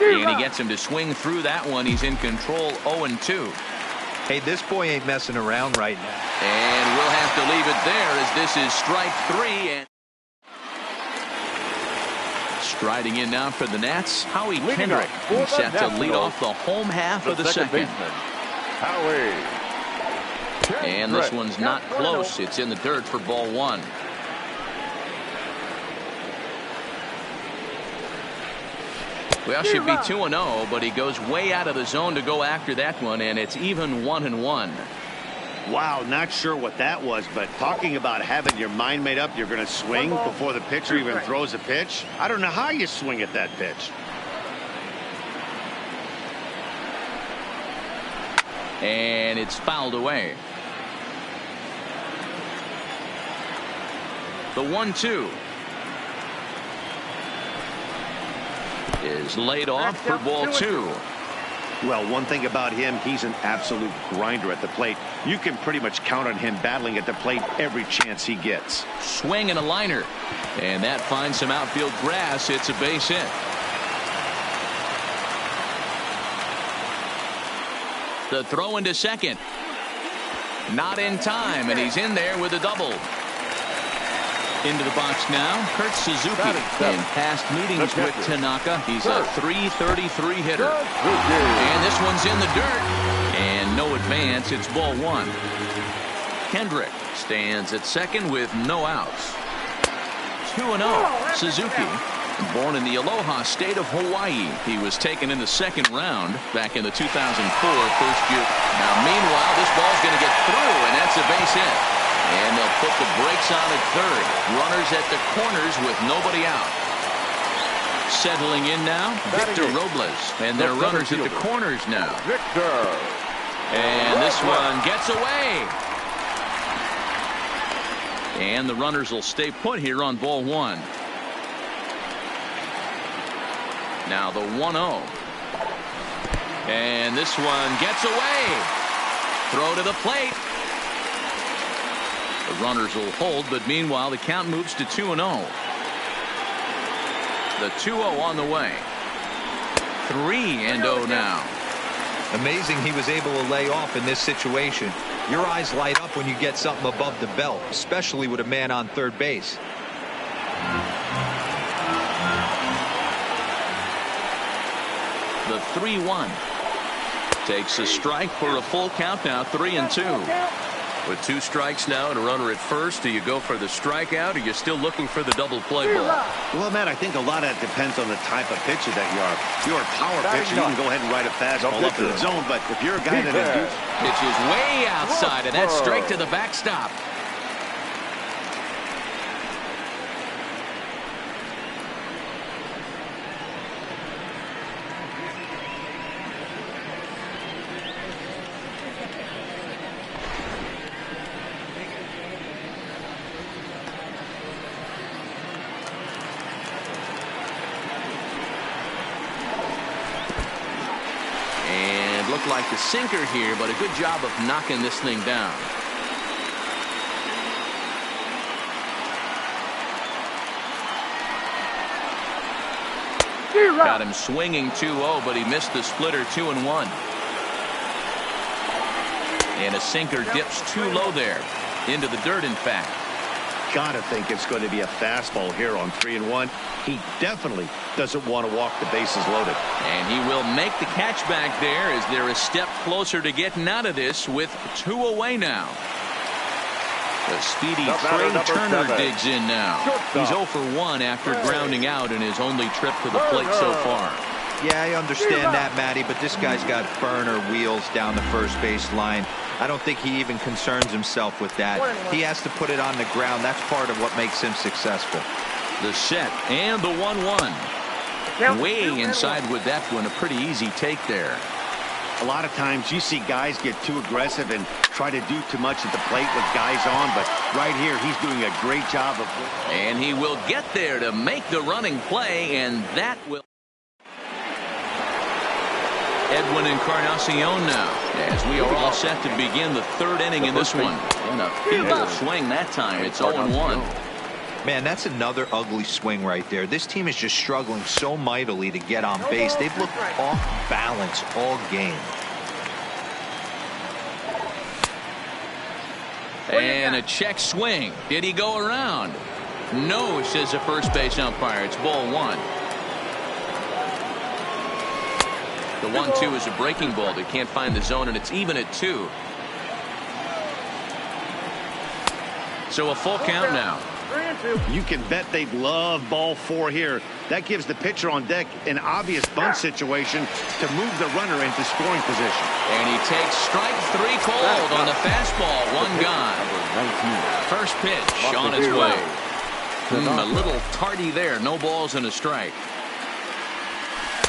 And he gets him to swing through that one. He's in control. 0-2. Hey, this boy ain't messing around right now. And we'll have to leave it there as this is strike 3. And striding in now for the Nats, Howie Kendrick. He's set to lead off the home half of the second. And this one's not close. It's in the dirt for ball 1. Well, should be 2-0, but he goes way out of the zone to go after that one, and it's even 1-1. Wow, not sure what that was, but talking about having your mind made up, you're going to swing before the pitcher even throws a pitch. I don't know how you swing at that pitch. And it's fouled away. The 1-2 is laid off for ball 2. Well, one thing about him, he's an absolute grinder at the plate. You can pretty much count on him battling at the plate every chance he gets. Swing and a liner. And that finds some outfield grass. It's a base hit. The throw into second. Not in time, and he's in there with a double. Into the box now, Kurt Suzuki. In past meetings with Tanaka, he's a .333 hitter. And this one's in the dirt. And no advance. It's ball 1. Kendrick stands at second with no outs. 2-0. Suzuki, born in the Aloha state of Hawaii. He was taken in the second round back in the 2004 first year. Now, meanwhile, this ball's going to get through, and that's a base hit. And they'll put the brakes on at third. Runners at the corners with nobody out. Settling in now, Victor Robles. And they're runners at the corners now. And this one gets away. And the runners will stay put here on ball 1. Now the 1-0. And this one gets away. Throw to the plate. The runners will hold, but meanwhile the count moves to 2-0. The 2-0 on the way. 3-0 now. Amazing he was able to lay off in this situation. Your eyes light up when you get something above the belt, especially with a man on third base. The 3-1 takes a strike for a full count now. 3-2. With 2 strikes now and a runner at first, do you go for the strikeout, or are you still looking for the double play ball? Well, Matt, I think a lot of that depends on the type of pitcher that you are. If you're a power pitcher, you can go ahead and ride a fastball up in the zone, but if you're a guy that pitch is way outside, and that's straight to the backstop. Like the sinker here, but a good job of knocking this thing down. Got him swinging 2-0, but he missed the splitter 2-1. And a sinker dips too low there. Into the dirt, in fact. Gotta think it's going to be a fastball here on 3-1. He definitely doesn't want to walk the bases loaded. And he will make the catch back there as they're a step closer to getting out of this with 2 away now. The speedy Trey Turner digs in now. He's 0 for 1 after grounding out in his only trip to the plate so far. Yeah, I understand that, Matty, but this guy's got burner wheels down the first base line. I don't think he even concerns himself with that. He has to put it on the ground. That's part of what makes him successful. The set and the 1-1. Way inside with that one. A pretty easy take there. A lot of times you see guys get too aggressive and try to do too much at the plate with guys on, but right here he's doing a great job of. And he will get there to make the running play, and that will. Edwin Encarnacion now, as we are all set to begin the third inning in this one. And a feeble swing that time. It's 0-1. Man, that's another ugly swing right there. This team is just struggling so mightily to get on base. They've looked off balance all game. And a check swing. Did he go around? No, says the first base umpire. It's ball 1. The 1-2 is a breaking ball. They can't find the zone, and it's even at 2. So a full count now. You can bet they'd love ball 4 here. That gives the pitcher on deck an obvious bunt situation to move the runner into scoring position. And he takes strike 3 called on the fastball. 1 gone. First pitch on its way. A little tardy there. No balls and a strike.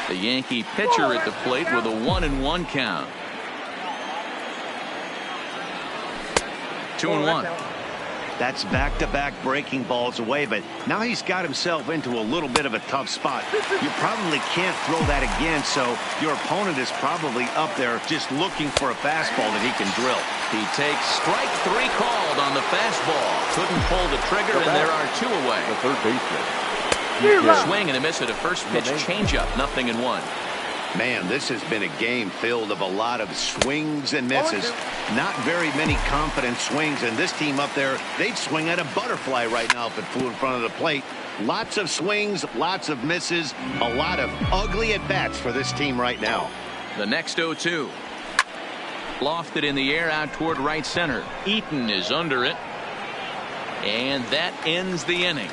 The Yankee pitcher at the plate with a 1-1 count. 2-1. That's back-to-back breaking balls away, but now he's got himself into a little bit of a tough spot. You probably can't throw that again, so your opponent is probably up there just looking for a fastball that he can drill. He takes strike 3 called on the fastball. Couldn't pull the trigger, and there are 2 away. The third baseman. Swing and a miss at a first pitch changeup. 0-1. Man, this has been a game filled of a lot of swings and misses. Not very many confident swings, and this team up there, they'd swing at a butterfly right now if it flew in front of the plate. Lots of swings, lots of misses, a lot of ugly at-bats for this team right now. The next 0-2. Lofted in the air out toward right center. Eaton is under it. And that ends the inning.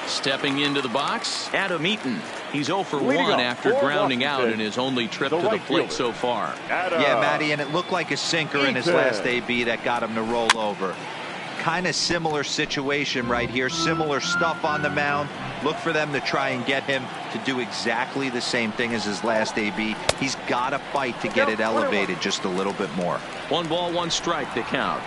Stepping into the box, Adam Eaton. He's 0 for 1 after grounding out in his only trip to the plate so far. Yeah, Matty, and it looked like a sinker in his last AB that got him to roll over. Kind of similar situation right here. Similar stuff on the mound. Look for them to try and get him to do exactly the same thing as his last AB. He's got to fight to get it elevated just a little bit more. 1 ball, 1 strike to count.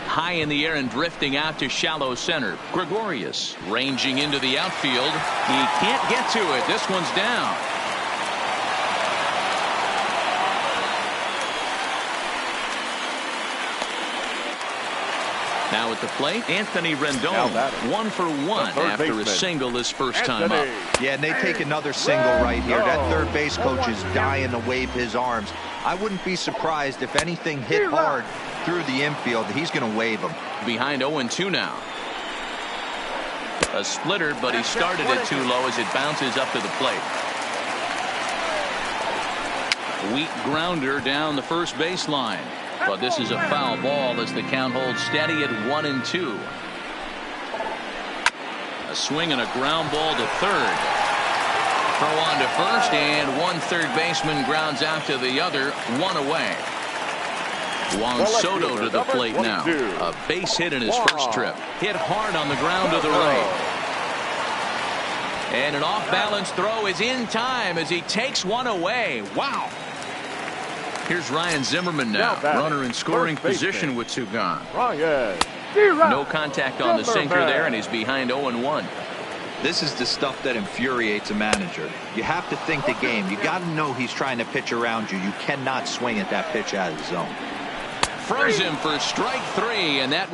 High in the air and drifting out to shallow center. Gregorius ranging into the outfield. He can't get to it. This one's down. Now at the plate, Anthony Rendon. 1 for 1 after a single this first time up. Yeah, and they take another single right here. That third base coach is dying to wave his arms. I wouldn't be surprised if anything hit hard through the infield. He's going to wave them. Behind 0-2 now. A splitter, but he started it too low as it bounces up to the plate. Weak grounder down the first baseline. But this is a foul ball as the count holds steady at 1-2. A swing and a ground ball to third. Throw on to first, and one third baseman grounds out to the other. 1 away. Juan Soto to the plate now. A base hit in his first trip. Hit hard on the ground to the right. And an off-balance throw is in time as he takes 1 away. Wow. Here's Ryan Zimmerman now. Runner in scoring position with 2 gone. No contact on the sinker there, and he's behind 0-1. This is the stuff that infuriates a manager. You have to think the game. You got to know he's trying to pitch around you. You cannot swing at that pitch out of the zone. Froze him for strike 3, and that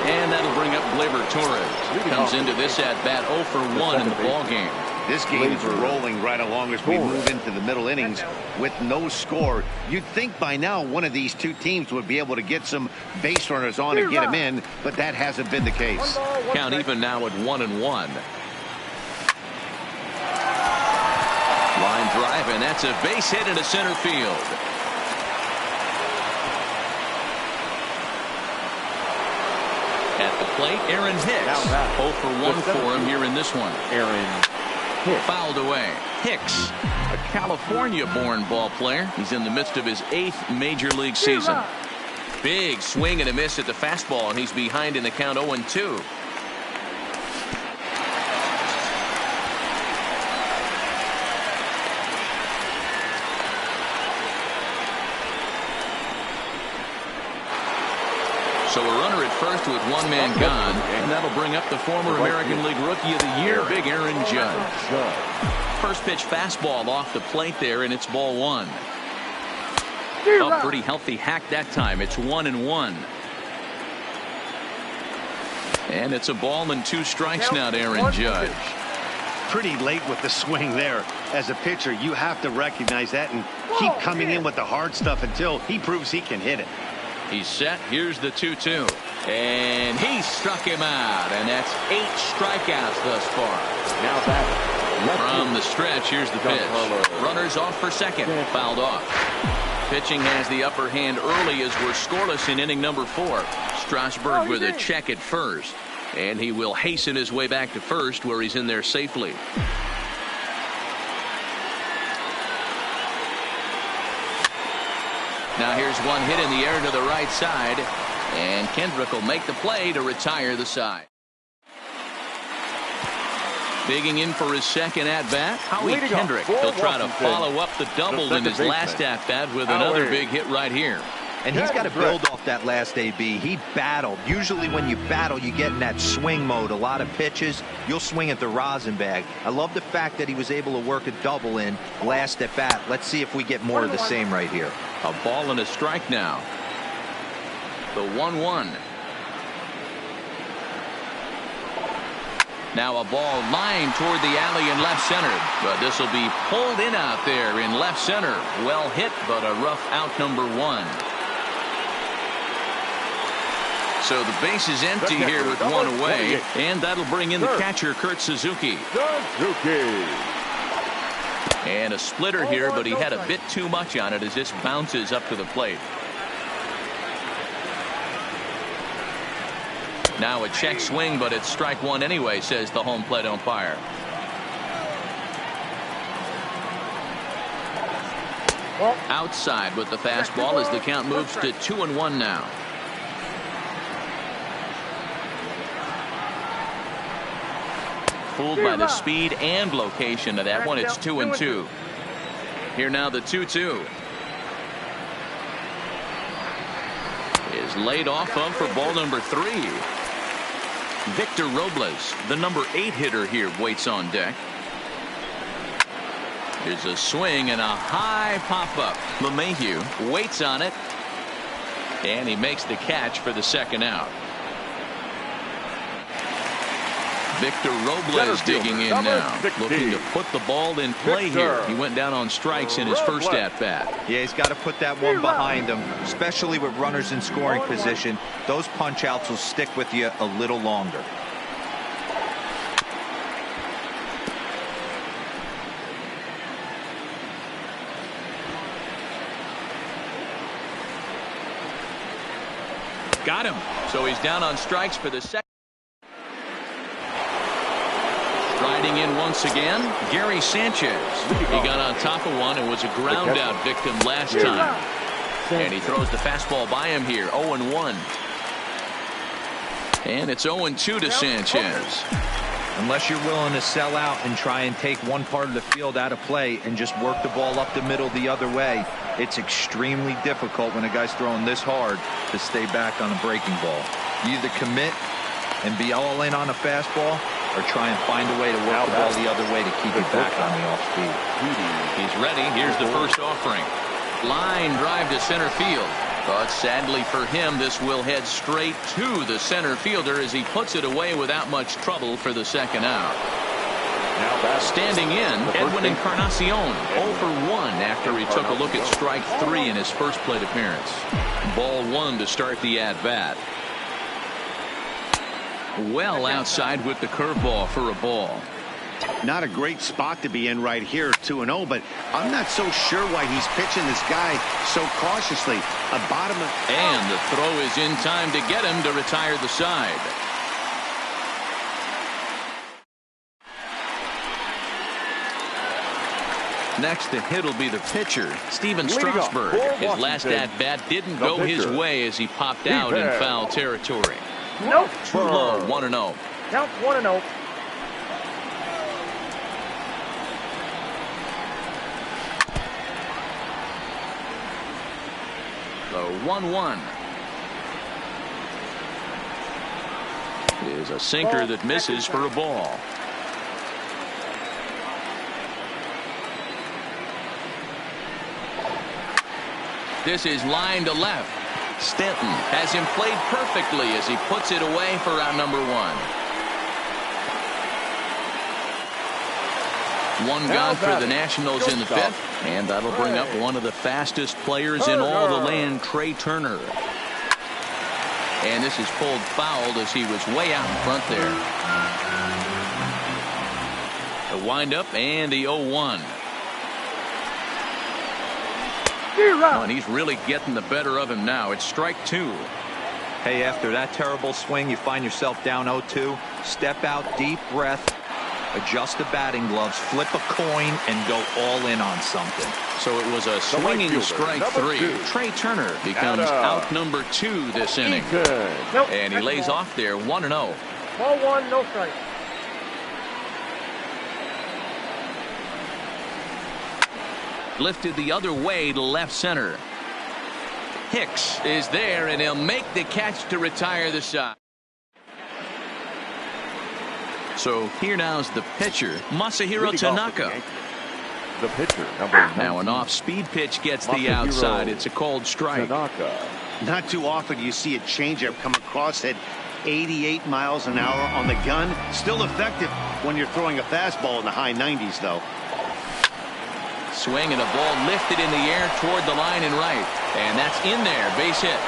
and that'll bring up Gleyber Torres. Comes into this at bat 0 for 1 in the ball game. This game is rolling right along as we move into the middle innings with no score. You'd think by now one of these two teams would be able to get some base runners on and get them in, but that hasn't been the case. Count even now at 1-1. Line drive, and that's a base hit into center field. At the plate, Aaron Hicks. 0 for 1 for him here in this one. Aaron Hicks. Fouled away. Hicks, a California-born ball player. He's in the midst of his 8th major league season. Big swing and a miss at the fastball, and he's behind in the count 0-2. So a runner at first with one man gone, and that'll bring up the former American League Rookie of the Year, Big Aaron Judge. First pitch fastball off the plate there, and it's ball 1. A pretty healthy hack that time. It's 1-1. And it's a ball and 2 strikes now to Aaron Judge. Pretty late with the swing there. As a pitcher, you have to recognize that and keep coming in with the hard stuff until he proves he can hit it. He's set. Here's the 2-2. And he struck him out. And that's 8 strikeouts thus far. Now back from the stretch. Here's the pitch. Runners off for second. Fouled off. Pitching has the upper hand early as we're scoreless in inning number 4. Strasburg with a check at first. And he will hasten his way back to first, where he's in there safely. Now here's one hit in the air to the right side, and Kendrick will make the play to retire the side. Digging in for his second at-bat, Howie Kendrick. He'll try to follow up the double in his last at-bat with another big hit right here. And he's got to build off that last AB. He battled. Usually when you battle, you get in that swing mode. A lot of pitches, you'll swing at the rosin bag. I love the fact that he was able to work a double in last at bat. Let's see if we get more of the same right here. A ball and a strike now. The 1-1. Now a ball lined toward the alley in left center, but this will be pulled in out there in left center. Well hit, but a rough out number 1. So the base is empty here with 1 away, and that'll bring in the catcher, Kurt Suzuki. And a splitter here, but he had a bit too much on it as this bounces up to the plate. Now a check swing, but it's strike 1 anyway, says the home plate umpire. Outside with the fastball as the count moves to 2-1 now. Fooled by the speed and location of that one. It's 2-2. Here now the 2-2 is laid off of for ball number 3. Victor Robles, the number 8 hitter here, waits on deck. Here's a swing and a high pop-up. LeMahieu waits on it, and he makes the catch for the second out. Victor Robles digging in now, looking to put the ball in play here. He went down on strikes in his first at-bat. Yeah, he's got to put that one behind him, especially with runners in scoring position. Those punch-outs will stick with you a little longer. Got him. So he's down on strikes for the second. Riding in once again, Gary Sanchez. He got on top of one and was a ground out victim last time. And he throws the fastball by him here. 0-1. And it's 0-2 to Sanchez. Unless you're willing to sell out and try and take one part of the field out of play and just work the ball up the middle the other way, it's extremely difficult when a guy's throwing this hard to stay back on a breaking ball. You either commit and be all in on a fastball, or try and find a way to work the ball the other way to keep it back on the off speed. He's ready. Here's the first offering. Line drive to center field. But sadly for him, this will head straight to the center fielder as he puts it away without much trouble for the second out. Now back Standing in, Edwin Encarnacion, 0 for 1 after he took a look at strike 3 in his first plate appearance. Ball 1 to start the at-bat. Well outside with the curveball for a ball. Not a great spot to be in right here, 2-0, but I'm not so sure why he's pitching this guy so cautiously. A bottom of... And the throw is in time to get him to retire the side. Next to hit will be the pitcher, Steven Strasburg. His last at-bat didn't go his way as he popped out in foul territory. Nope. Too low, 1-0. Count 1-0. The 1-1 is a sinker that misses for a ball. This is line to left. Stanton has him played perfectly as he puts it away for out number 1. One gone for the Nationals in the 5th, and that'll bring up one of the fastest players in all the land, Trey Turner. And this is pulled fouled as he was way out in front there. The windup and the 0-1. Oh, and he's really getting the better of him now. It's strike 2. Hey, after that terrible swing, you find yourself down 0-2. Step out, deep breath, adjust the batting gloves, flip a coin, and go all in on something. So it was a swinging strike 3. Trey Turner becomes out number 2 this inning. Nope. And he lays off there, 1-0. Ball 1, no strike. Lifted the other way to left center. Hicks is there, and he'll make the catch to retire the side. So here now's the pitcher, Masahiro Tanaka. The pitcher, number 19. Now an off-speed pitch gets the outside. It's a called strike. Tanaka. Not too often you see a changeup come across at 88 miles an hour on the gun. Still effective when you're throwing a fastball in the high 90s, though. Swing and a ball lifted in the air toward the line and right. And that's in there. Base hit.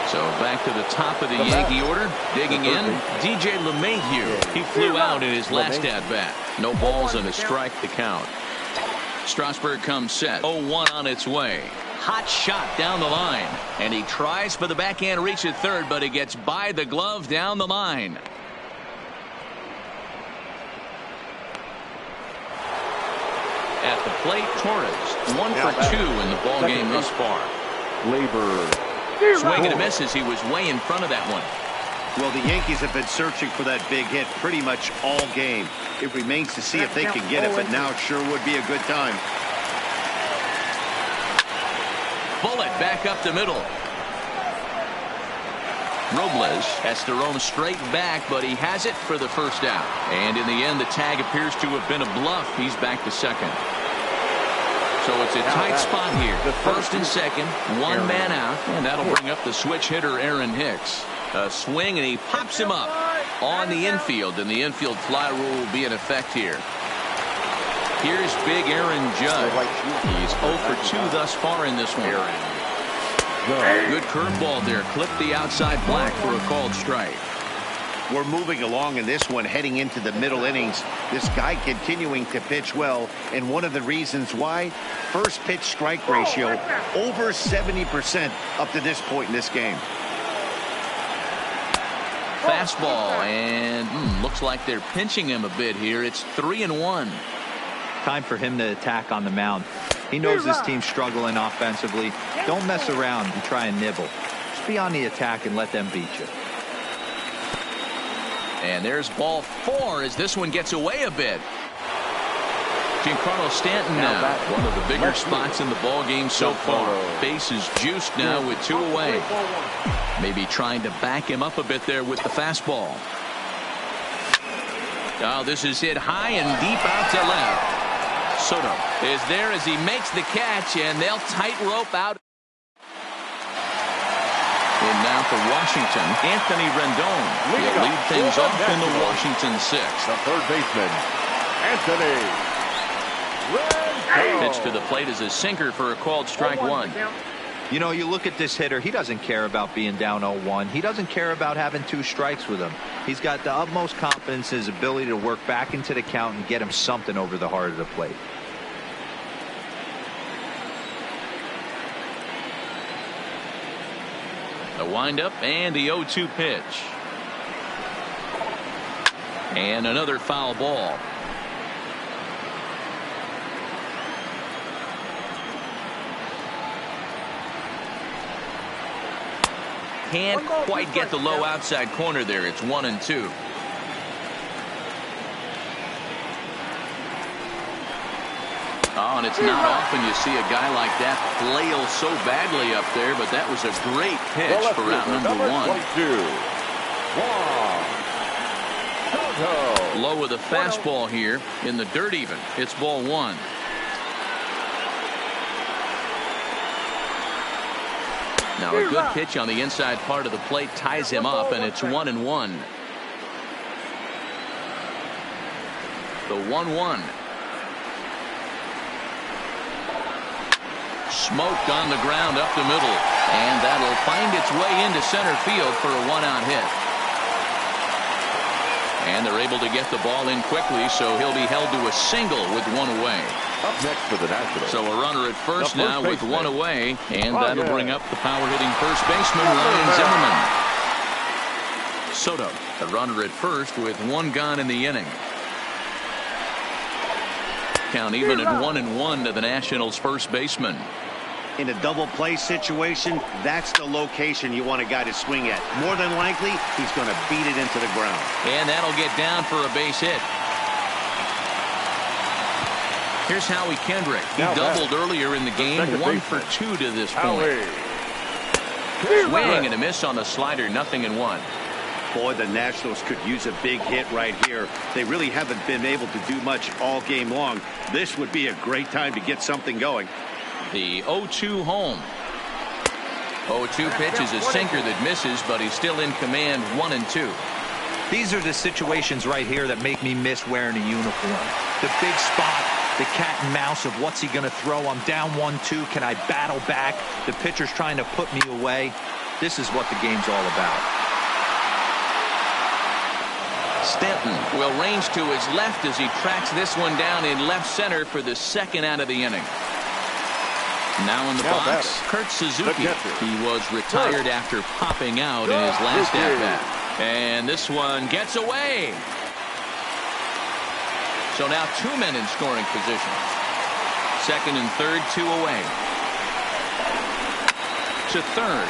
So back to the top of the Yankee order. Digging in, DJ LeMahieu. He flew out in his last at-bat. No balls and a strike to count. Strasburg comes set. 0-1 on its way. Hot shot down the line. And he tries for the backhand reach at third, but he gets by the glove down the line. At the plate, Torres, 1 for 2 in the ball game thus far. Labor. Swing and a miss as he was way in front of that one. Well, the Yankees have been searching for that big hit pretty much all game. It remains to see if they can get it, but now sure would be a good time. Bullet back up the middle. Robles has to roam straight back, but he has it for the first out. And in the end, the tag appears to have been a bluff. He's back to second. So it's a tight spot here. First and second, one man out, and that'll bring up the switch hitter, Aaron Hicks. A swing, and he pops him up on the infield, and the infield fly rule will be in effect here. Here's big Aaron Judge. He's 0 for 2 thus far in this one. Good curveball there. Clipped the outside black for a called strike. We're moving along in this one, heading into the middle innings. This guy continuing to pitch well, and one of the reasons why, first pitch strike ratio over 70% up to this point in this game. Fastball, and looks like they're pinching him a bit here. It's 3-1. Time for him to attack on the mound. He knows his team's struggling offensively. Don't mess around and try and nibble. Just be on the attack and let them beat you. And there's ball 4 as this one gets away a bit. Giancarlo Stanton now, one of the bigger spots in the ball game so far. Base is juiced now with 2 away. Maybe trying to back him up a bit there with the fastball. Oh, this is hit high and deep out to left. Soto is there as he makes the catch, and they'll tightrope out. And now for Washington, Anthony Rendon. He'll lead things off in the Washington 6. The third baseman, Anthony Rendon. Pitch to the plate is a sinker for a called strike one. You know, you look at this hitter, he doesn't care about being down 0-1. He doesn't care about having 2 strikes with him. He's got the utmost confidence in his ability to work back into the count and get him something over the heart of the plate. The windup and the 0-2 pitch. And another foul ball. Can't quite get the low outside corner there. It's 1-2. Oh, and it's not often you see a guy like that flail so badly up there, but that was a great pitch for out number 1. Low with a fastball here in the dirt even. It's ball 1. Now a good pitch on the inside part of the plate ties him up, and it's 1-1. The 1-1. Smoked on the ground up the middle, and that'll find its way into center field for a 1-out hit. And they're able to get the ball in quickly, so he'll be held to a single with 1 away. Up next for the Nationals. So a runner at first now with 1 away, and that'll bring up the power-hitting first baseman Ryan Zimmerman. Soto, the runner at first with 1 gone in the inning. Count even at 1-1 to the Nationals' first baseman. In a double play situation, that's the location you want a guy to swing at. More than likely, he's going to beat it into the ground. And that'll get down for a base hit. Here's Howie Kendrick. He doubled earlier in the game, 1 for 2 to this point. Swing and a miss on the slider, 0-1. Boy, the Nationals could use a big hit right here. They really haven't been able to do much all game long. This would be a great time to get something going. The 0-2 home. 0-2 pitch is a sinker that misses, but he's still in command, 1-2. These are the situations right here that make me miss wearing a uniform. The big spot, the cat and mouse of what's he going to throw. I'm down 1-2. Can I battle back? The pitcher's trying to put me away. This is what the game's all about. Stanton will range to his left as he tracks this one down in left center for the 2nd out of the inning. Now in the box, Kurt Suzuki. He was retired after popping out in his last at-bat. And this one gets away. So now 2 men in scoring position. 2nd and 3rd, 2 away. To 3rd.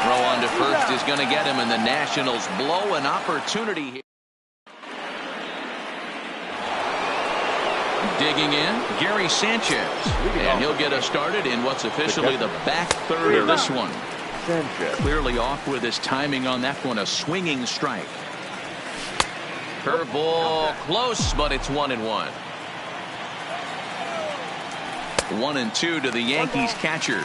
Throw on to first is going to get him, and the Nationals blow an opportunity here. Digging in, Gary Sanchez, and he'll get us started in what's officially the back third of this one. Clearly off with his timing on that one, a swinging strike. Curveball close, but it's 1-1. 1-2 to the Yankees catcher.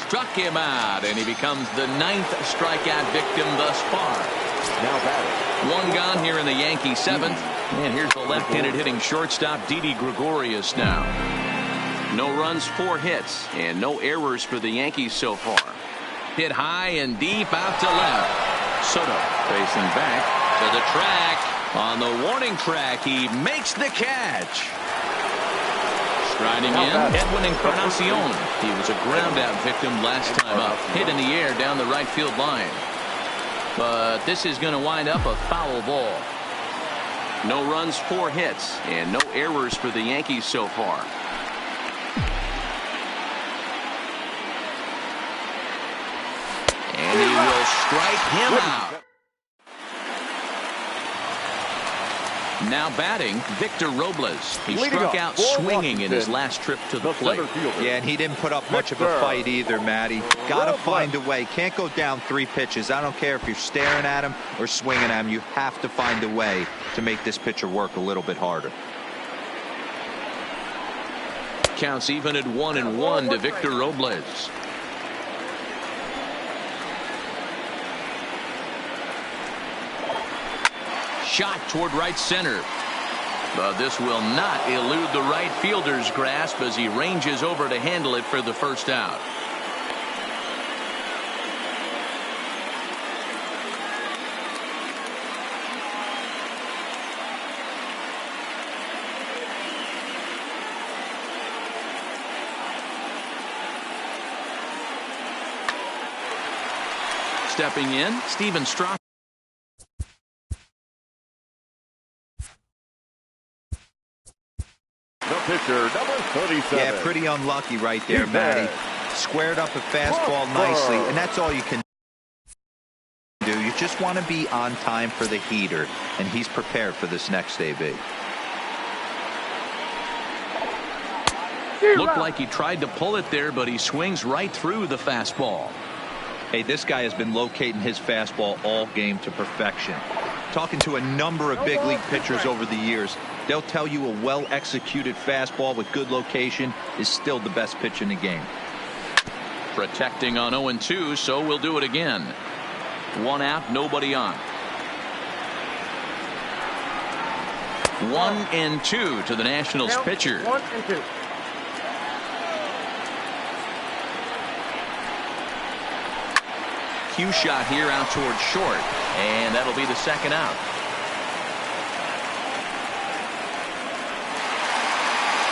Struck him out, and he becomes the 9th strikeout victim thus far. Now batting. 1 gone here in the Yankee 7th. And here's the left-handed hitting shortstop, Didi Gregorius now. No runs, 4 hits, and no errors for the Yankees so far. Hit high and deep out to left. Soto facing back to the track. On the warning track, he makes the catch. Striding in, Edwin Encarnacion. He was a ground-out victim last time up. Hit in the air down the right field line. But this is going to wind up a foul ball. No runs, 4 hits, and no errors for the Yankees so far. And he will strike him out. Now batting, Victor Robles. He struck out swinging in his last trip to the plate. Yeah, and he didn't put up much of a fight either, Matty. Got to find a way. Can't go down 3 pitches. I don't care if you're staring at him or swinging at him. You have to find a way to make this pitcher work a little bit harder. Counts even at 1-1 to Victor Robles. Shot toward right center. But this will not elude the right fielder's grasp as he ranges over to handle it for the first out. Stepping in, Steven Strasburg. The pitcher, number 37. Yeah, pretty unlucky right there, Matty. Squared up a fastball nicely, and that's all you can do. You just want to be on time for the heater, and he's prepared for this next AB. Looked like he tried to pull it there, but he swings right through the fastball. Hey, this guy has been locating his fastball all game to perfection. Talking to a number of big league pitchers over the years, they'll tell you a well-executed fastball with good location is still the best pitch in the game. Protecting on 0-2, so we'll do it again. 1 out, nobody on. 1-2 to the Nationals pitcher. 1-2. Cue shot here out towards short, and that'll be the second out.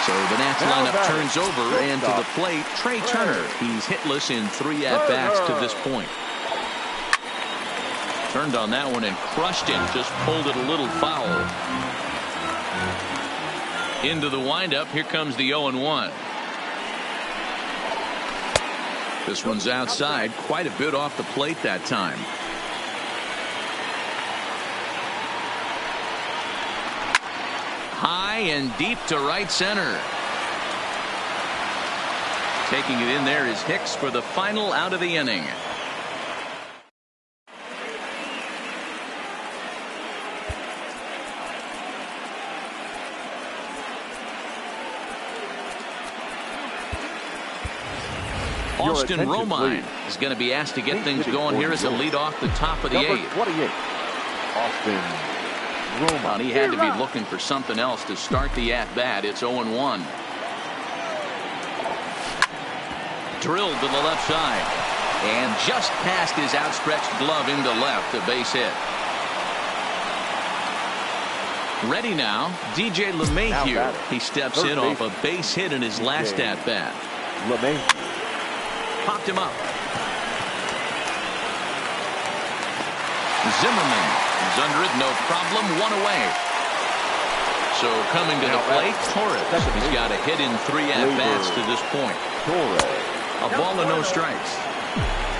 So the Nats lineup turns over, and to the plate, Trey Turner. He's hitless in 3 at-bats to this point. Turned on that one and crushed it, just pulled it a little foul. Into the windup, here comes the 0-1. This one's outside, quite a bit off the plate that time. High and deep to right center. Taking it in there is Hicks for the final out of the inning. Austin Romine is going to be asked to get things going here as a lead off the top of the 8th. 28, Austin Romine. He had to be looking for something else to start the at-bat. It's 0-1. Drilled to the left side. And just past his outstretched glove into left, a base hit. Ready now, DJ LeMahieu. He steps in off a base hit in his last at-bat. LeMahieu. Popped him up. Zimmerman is under it, no problem, 1 away. So coming to the plate, Torres. He's got a hit in 3 at-bats to this point. A ball and no strikes.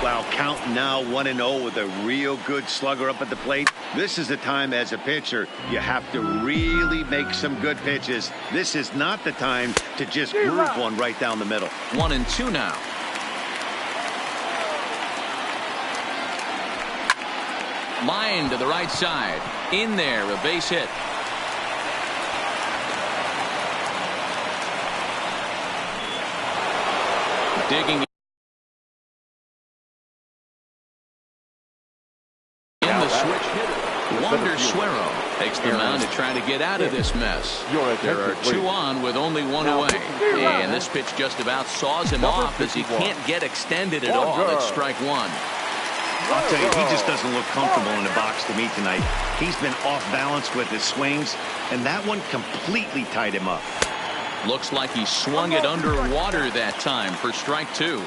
Well, count now 1-0 with a real good slugger up at the plate. This is the time as a pitcher you have to really make some good pitches. This is not the time to just groove one right down the middle. 1-2 now. Line to the right side. In there, a base hit. Digging in the switch hitter. Wander Suero takes the mound to try to get out of this mess. There are 2 on with only 1 away. And this pitch just about saws him off as he can't get extended at all. It's strike 1. I'll tell you, he just doesn't look comfortable in the box to me tonight. He's been off balance with his swings, and that one completely tied him up. Looks like he swung it underwater that time for strike 2.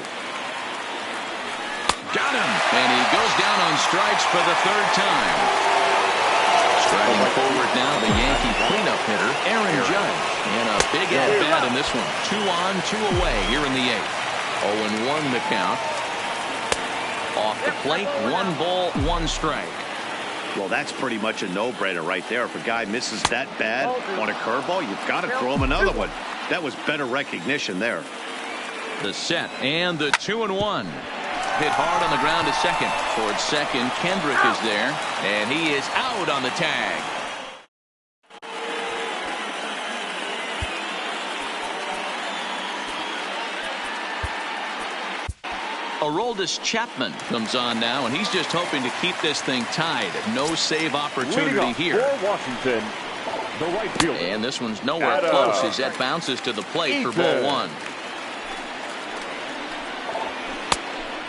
Got him, and he goes down on strikes for the 3rd time. Striding forward now, the Yankee cleanup hitter, Aaron Judge. And a big at-bat in this one. 2 on, 2 away here in the 8th. 0-1 the count. Off the plate, 1 ball, 1 strike. Well, that's pretty much a no-brainer right there. If a guy misses that bad on a curveball, you've got to throw him another one. That was better recognition there. The set and the 2-1. Hit hard on the ground to second. Towards second, Kendrick is there, and he is out on the tag. Aroldis Chapman comes on now, and he's just hoping to keep this thing tied. No save opportunity here. For Washington, the right fielder. And this one's nowhere close as that bounces to the plate for ball one.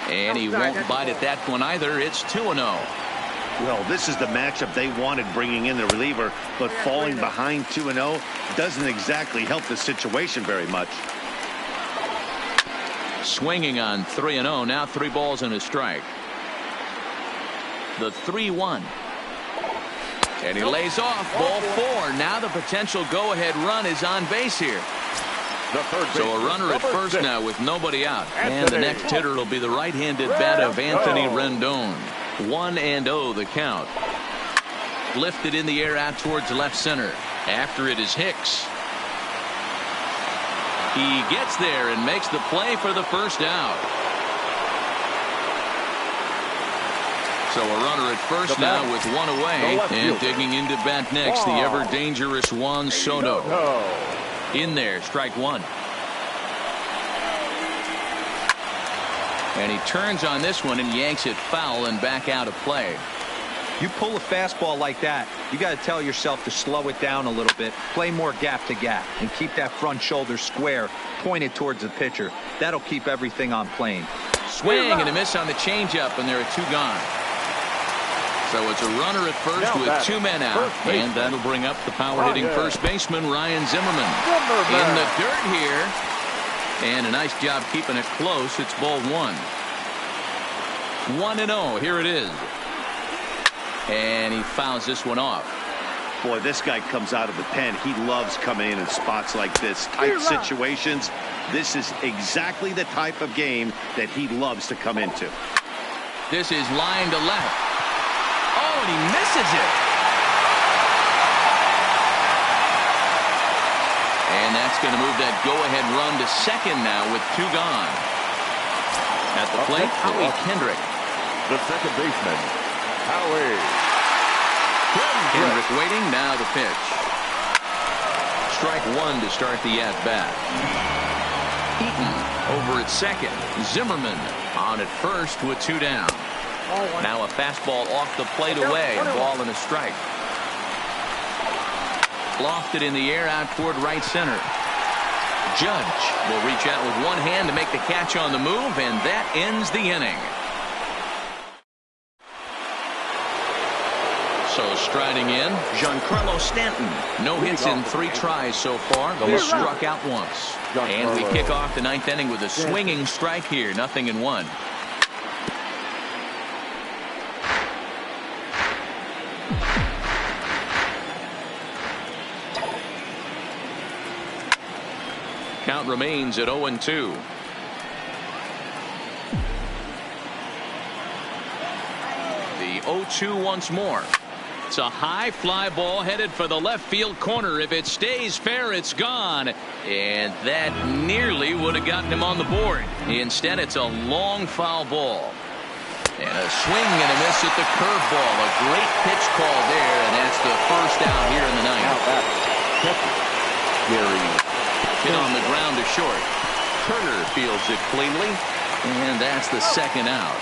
And he won't bite at that one either. It's 2-0. Well, this is the matchup they wanted, bringing in the reliever, but falling behind 2-0 doesn't exactly help the situation very much. Swinging on 3-0. Now 3 balls and a strike. The 3-1. And he lays off. Ball 4. Now the potential go-ahead run is on base here. So a runner at first now with nobody out. And the next hitter will be the right-handed bat of Anthony Rendon. 1-0 the count. Lifted in the air out towards left center. After it is Hicks. He gets there and makes the play for the first out. So a runner at first now with 1 away. And digging into bat next, the ever-dangerous Juan Soto. In there, strike 1. And he turns on this one and yanks it foul and back out of play. You pull a fastball like that, you got to tell yourself to slow it down a little bit, play more gap to gap, and keep that front shoulder square, pointed towards the pitcher. That'll keep everything on plane. Swing and a miss on the changeup, and there are 2 gone. So it's a runner at first with 2 men out, and that'll bring up the power-hitting first baseman, Ryan Zimmerman. In the dirt here, and a nice job keeping it close. It's ball 1. 1-0. Here it is. And he fouls this one off. Boy, this guy comes out of the pen. He loves coming in spots like this. Tight situations. This is exactly the type of game that he loves to come into. This is line to left. Oh, and he misses it. And that's going to move that go-ahead run to second now with 2 gone. At the plate, Howie Kendrick. The second baseman, Howie Kendrick waiting. Now the pitch. Strike 1 to start the at-bat. Eaton over at second. Zimmerman on at first with 2 down. Now a fastball off the plate away. A ball and a strike. Lofted in the air out toward right center. Judge will reach out with 1 hand to make the catch on the move, and that ends the inning. So striding in, Giancarlo Stanton. No hits in 3 tries so far. He struck out once. And we kick off the 9th inning with a swinging strike here. 0-1. Count remains at 0-2. The 0-2 once more. It's a high fly ball headed for the left field corner. If it stays fair, it's gone. And that nearly would have gotten him on the board. Instead, it's a long foul ball. And a swing and a miss at the curveball. A great pitch call there, and that's the first out here in the 9th. Gary hit on the ground to short. Turner fields it cleanly, and that's the second out.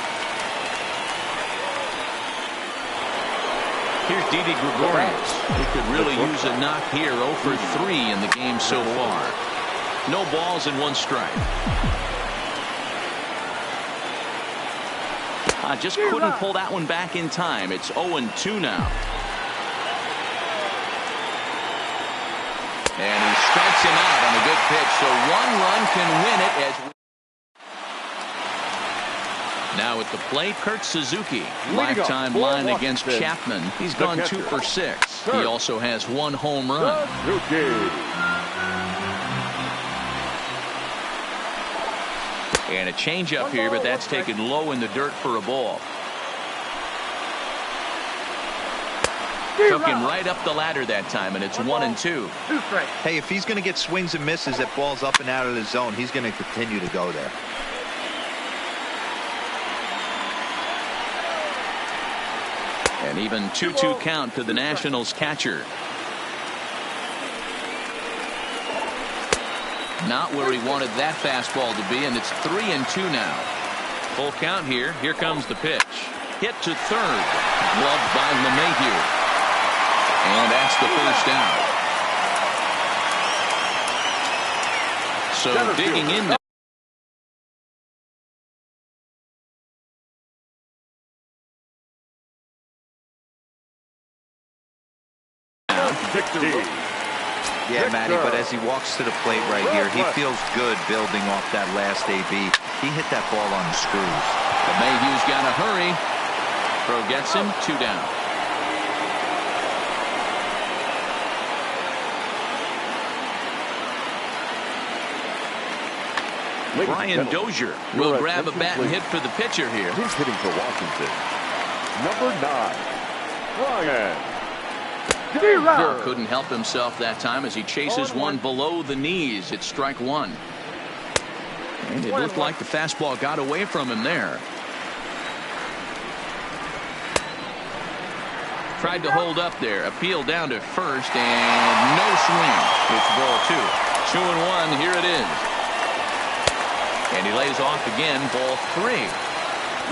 Here's Didi Gregorius. He could really use a knock here. 0 for 3 in the game so far. No balls and 1 strike. Just couldn't pull that one back in time. It's 0-2 now. And he strikes him out on a good pitch. So 1 run can win it as now at the plate, Kurt Suzuki. Lifetime line against Chapman. He's gone 2 for 6. He also has 1 home run. And a changeup here, but that's taken low in the dirt for a ball. Took him right up the ladder that time, and it's 1-2. Hey, if he's going to get swings and misses at balls up and out of the zone, he's going to continue to go there. An even 2-2 count to the Nationals catcher. Not where he wanted that fastball to be, and it's 3-2 now. Full count here. Here comes the pitch. Hit to third. Gloved by LeMahieu. And that's the first out. So digging in now. Yeah, Matty, but as he walks to the plate right here, he feels good building off that last AB. He hit that ball on the screws. LeMahieu's got to hurry. Throw gets him, 2 down. Brian Dozier will grab a bat and hit for the pitcher here. Who's hitting for Washington? Number 9, Brian Dozier. Couldn't help himself that time as he chases one below the knees. It's strike 1. And it looked like the fastball got away from him there. Tried to hold up there. Appeal down to first and no swing. It's ball 2. 2-1. Here it is. And he lays off again. Ball 3.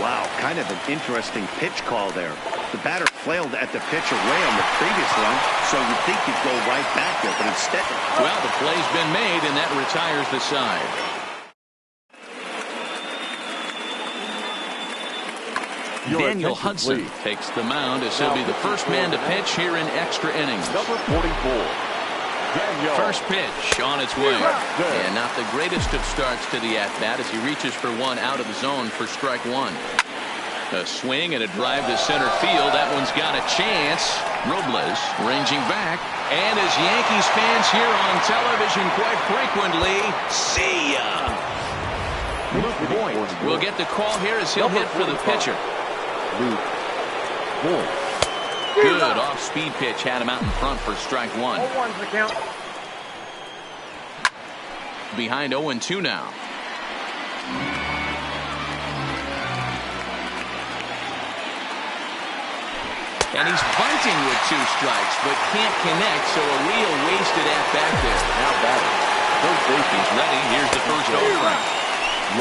Wow, kind of an interesting pitch call there. The batter flailed at the pitcher way on the previous run, so you'd think he'd go right back there, but instead... Well, the play's been made, and that retires the side. Daniel Hudson takes the mound as he'll be the first man to pitch here in extra innings. Number 44. First pitch on its way. And not the greatest of starts to the at-bat as he reaches for one out of the zone for strike 1. A swing and a drive to center field. That one's got a chance. Robles ranging back. And as Yankees fans here on television quite frequently, see ya! Luke Voit will get the call here as he'll hit for the pitcher. Luke Voit. Good off-speed pitch had him out in front for strike 1. 0-1's the count. Behind 0-2 now. And he's bunting with 2 strikes, but can't connect, so a real wasted at-bat there. Now batting. First base. He's ready. Here's the first offering.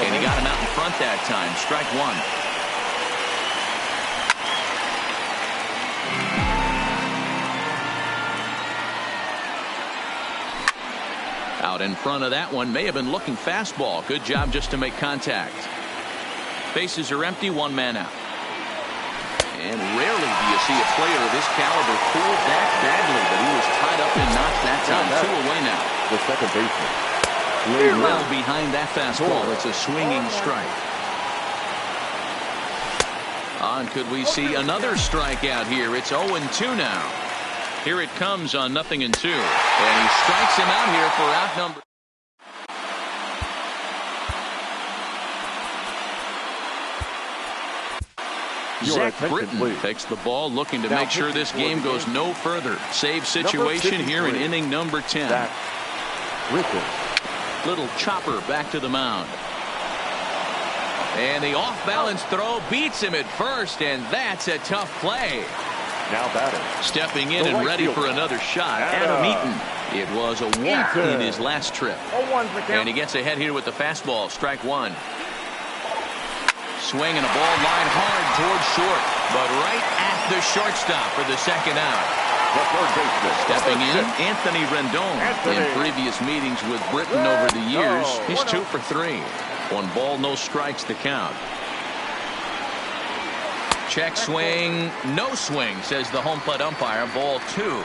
And he got him out in front that time. Strike 1. Out in front of that one, may have been looking fastball. Good job just to make contact. Bases are empty, 1 man out. And rarely do you see a player of this caliber pull back badly, but he was tied up in knots that time. 2 away now. The second baseman. Well behind that fastball. It's a swinging strike. On could we see another strikeout here? It's 0-2 now. Here it comes on 0-2. And he strikes him out here for out number. Zach Britton takes the ball, looking to make sure this game goes no further. Save situation here in inning number 10. Zach Britton. Little chopper back to the mound. And the off-balance throw beats him at first, and that's a tough play. Now batting. Stepping in and ready for another shot. Adam Eaton. It was a walk in his last trip. 0-1's the count. And he gets ahead here with the fastball. Strike 1. Swinging a ball line hard towards short, but right at the shortstop for the second out. The third baseman. Stepping in, Anthony Rendon. In previous meetings with Britton over the years, he's 2 for 3. 1 ball, no strikes the count. Check swing, no swing, says the home plate umpire. Ball 2.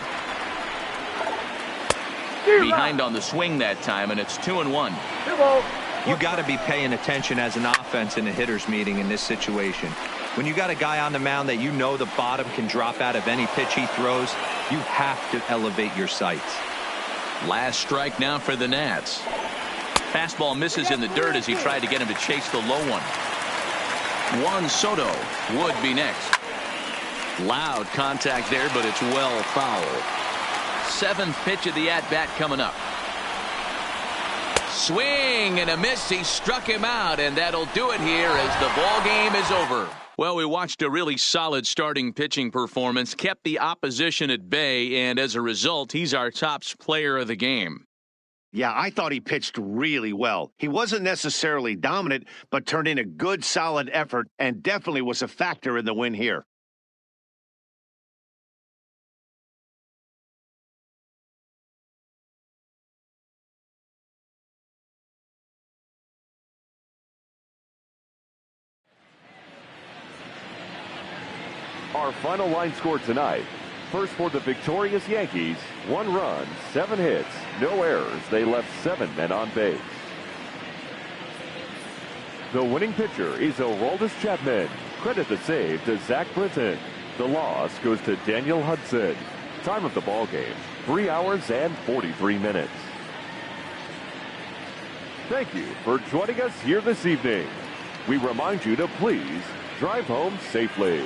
Behind on the swing that time, and it's 2-1. 2 balls. You got to be paying attention as an offense in a hitter's meeting in this situation. When you got a guy on the mound that you know the bottom can drop out of any pitch he throws, you have to elevate your sights. Last strike now for the Nats. Fastball misses in the dirt as he tried to get him to chase the low one. Juan Soto would be next. Loud contact there, but it's well foul. 7th pitch of the at-bat coming up. Swing and a miss. He struck him out, and that'll do it here as the ball game is over. Well, we watched a really solid starting pitching performance, kept the opposition at bay, and as a result, he's our top player of the game. Yeah, I thought he pitched really well. He wasn't necessarily dominant, but turned in a good, solid effort and definitely was a factor in the win here. Our final line score tonight. First for the victorious Yankees, 1 run, 7 hits, no errors. They left 7 men on base. The winning pitcher is Aroldis Chapman. Credit the save to Zach Britton. The loss goes to Daniel Hudson. Time of the ball game, 3 hours and 43 minutes. Thank you for joining us here this evening. We remind you to please drive home safely.